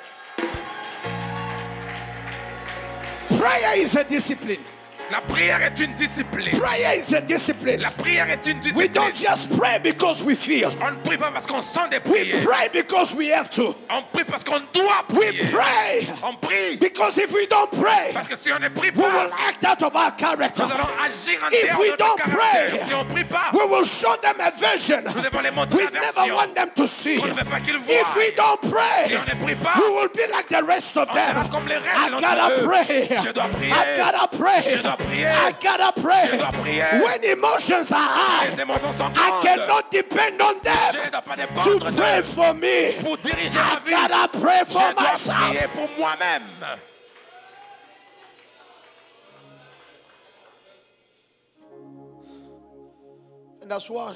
Prayer is a discipline. La prière est une discipline. Prayer is a discipline. La prière est une We discipline. don't just pray because we feel. On ne prie pas parce qu'on sent des We prières. pray because we have to. On prie parce qu'on doit We prier. pray On prie because if we don't pray, parce que si on ne prie we will pas, act out of our character. nous allons agir en If dehors we de notre don't caractère. pray, Si on ne prie pas, We will show them a vision nous devons les montrer we la never version. want them to see. On ne veut pas qu'ils If voient. we don't Si pray, on ne prie pas, we will be like the rest of on sera them. comme les I restes gotta d'entre eux. pray. Je dois prier. I gotta pray. Je dois prier. I gotta pray. Je dois prier. When emotions are high, Les émotions sont I grandes. cannot depend on Je them ne dois pas to dépendre pray d'eux for me. pour diriger I ma vie. gotta pray Je for dois myself. prier pour moi-même. And that's why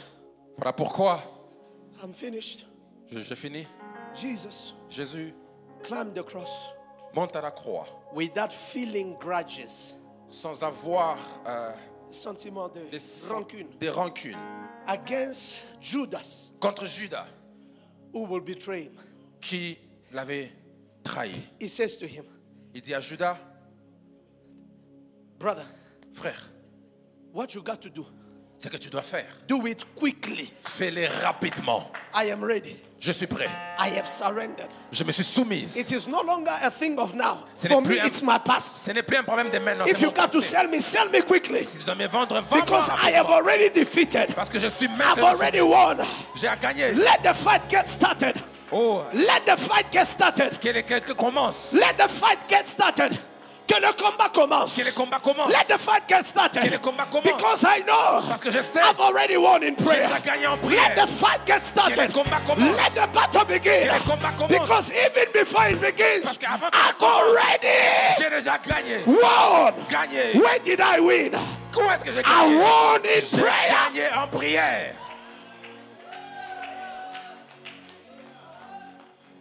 Voilà pourquoi I'm finished. je finis. Jesus Jésus climbed the cross monte à la croix without feeling grudges, sans avoir sentiment de rancune, des rancunes against Judas, contre Judas who will betray him. qui l'avait trahi. He says to him, Il dit à Judas, brother, frère, what you got to do, ce que tu dois faire, do it quickly. fais-le rapidement. I am ready. Je suis prêt. I have surrendered. Je me suis soumise. It is no longer a thing of now. Ce For n'est me, plus un- it's my past. Ce n'est plus un problème de maintenant. If c'est you mon got to passé. sell me quickly. Si tu dois me vendre, Because vends-moi I have rapidement. already defeated. Parce que je suis I've maintenant. already won. J'ai gagné. Let the fight get started. Oh, Let the fight get started. que commence. Let the fight get started. Que le combat commence. Que le combat commence. Let the fight get started. Que le combat commence. Because I know Parce que je sais. I've already won in prayer. J'ai gagné en Let prière. the fight get started. Que le combat commence. Let the battle begin. Que le combat commence. Because even before it begins, Parce qu'avant que I've ça commence, already J'ai déjà gagné. won. Gagné. Where did I win? Où est-ce que j'ai I gagné? won in J'ai prayer. gagné en prière.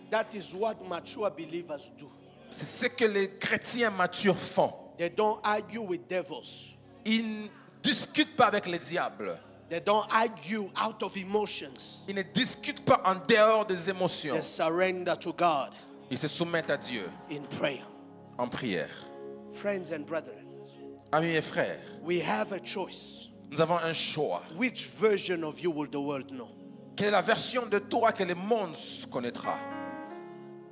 That is what mature believers do. C'est ce que les chrétiens matures font. They don't argue with devils. Ils ne discutent pas avec les diables. They don't argue out of emotions. Ils ne discutent pas en dehors des émotions. They surrender to God Ils se soumettent à Dieu in prayer. en prière. Friends and brethren, Amis et frères, we have a choice. nous avons un choix. Which version of you will the world know? Quelle est la version de toi que le monde connaîtra?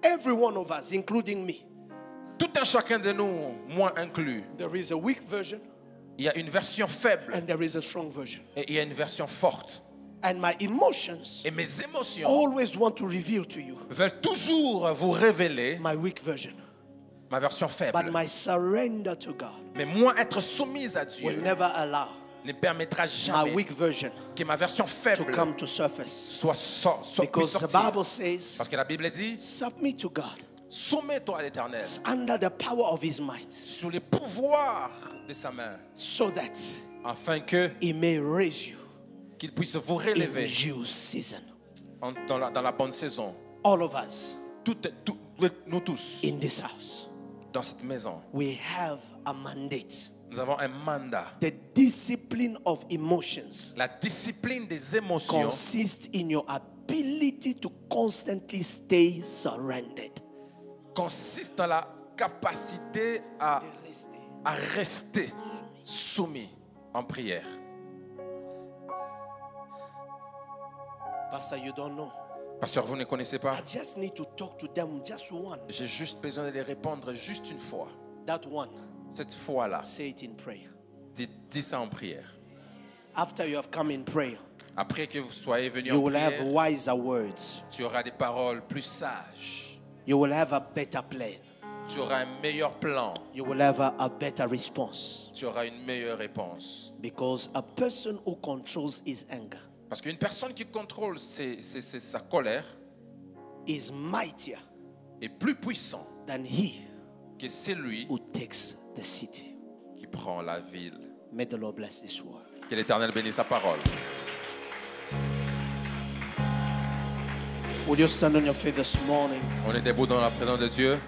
Every one of us, including me. Tout un chacun de nous, moi inclus, There is a weak version il y a une version faible and there is a strong version. et il y a une version forte. And my emotions Et mes émotions always want to reveal to you veulent toujours vous révéler my weak version. ma version But faible. my surrender to God Mais moi, être soumise à will Dieu never allow ne permettra my jamais weak version que ma version to faible come to surface. soit puisse Because the sortir. Bible says, Parce que la Bible dit, submit to God soumets-toi à l'Éternel under the power of his might, sous les pouvoirs de sa main, so that afin que he may raise you qu'il puisse vous in relever due season. dans la bonne saison. All of us Nous tous, in this house, dans cette maison, we have a mandate. nous avons un mandat. The discipline of emotions La discipline des émotions consists in your ability to constantly stay surrendered. consiste dans la capacité à rester soumis en prière. Pastor, you don't know. Pasteur, vous ne connaissez pas? I just need to talk to them just one. J'ai juste besoin de les répondre juste une fois. That one, Cette fois-là, say it in prayer. dis ça en prière. After you have come in prayer, Après que vous soyez venu you en will have prière, wiser words. tu auras des paroles plus sages. You will have a better plan. Tu auras un meilleur plan. You will have a better response. Tu auras une meilleure réponse. Because a person who controls his anger Parce qu'une personne qui contrôle sa colère is mightier est plus puissant than he que celui who takes the city. qui prend la ville. May the Lord bless this word. Que l'Éternel bénisse sa parole. Will you stand on your feet this morning? On est debout dans la présence de Dieu.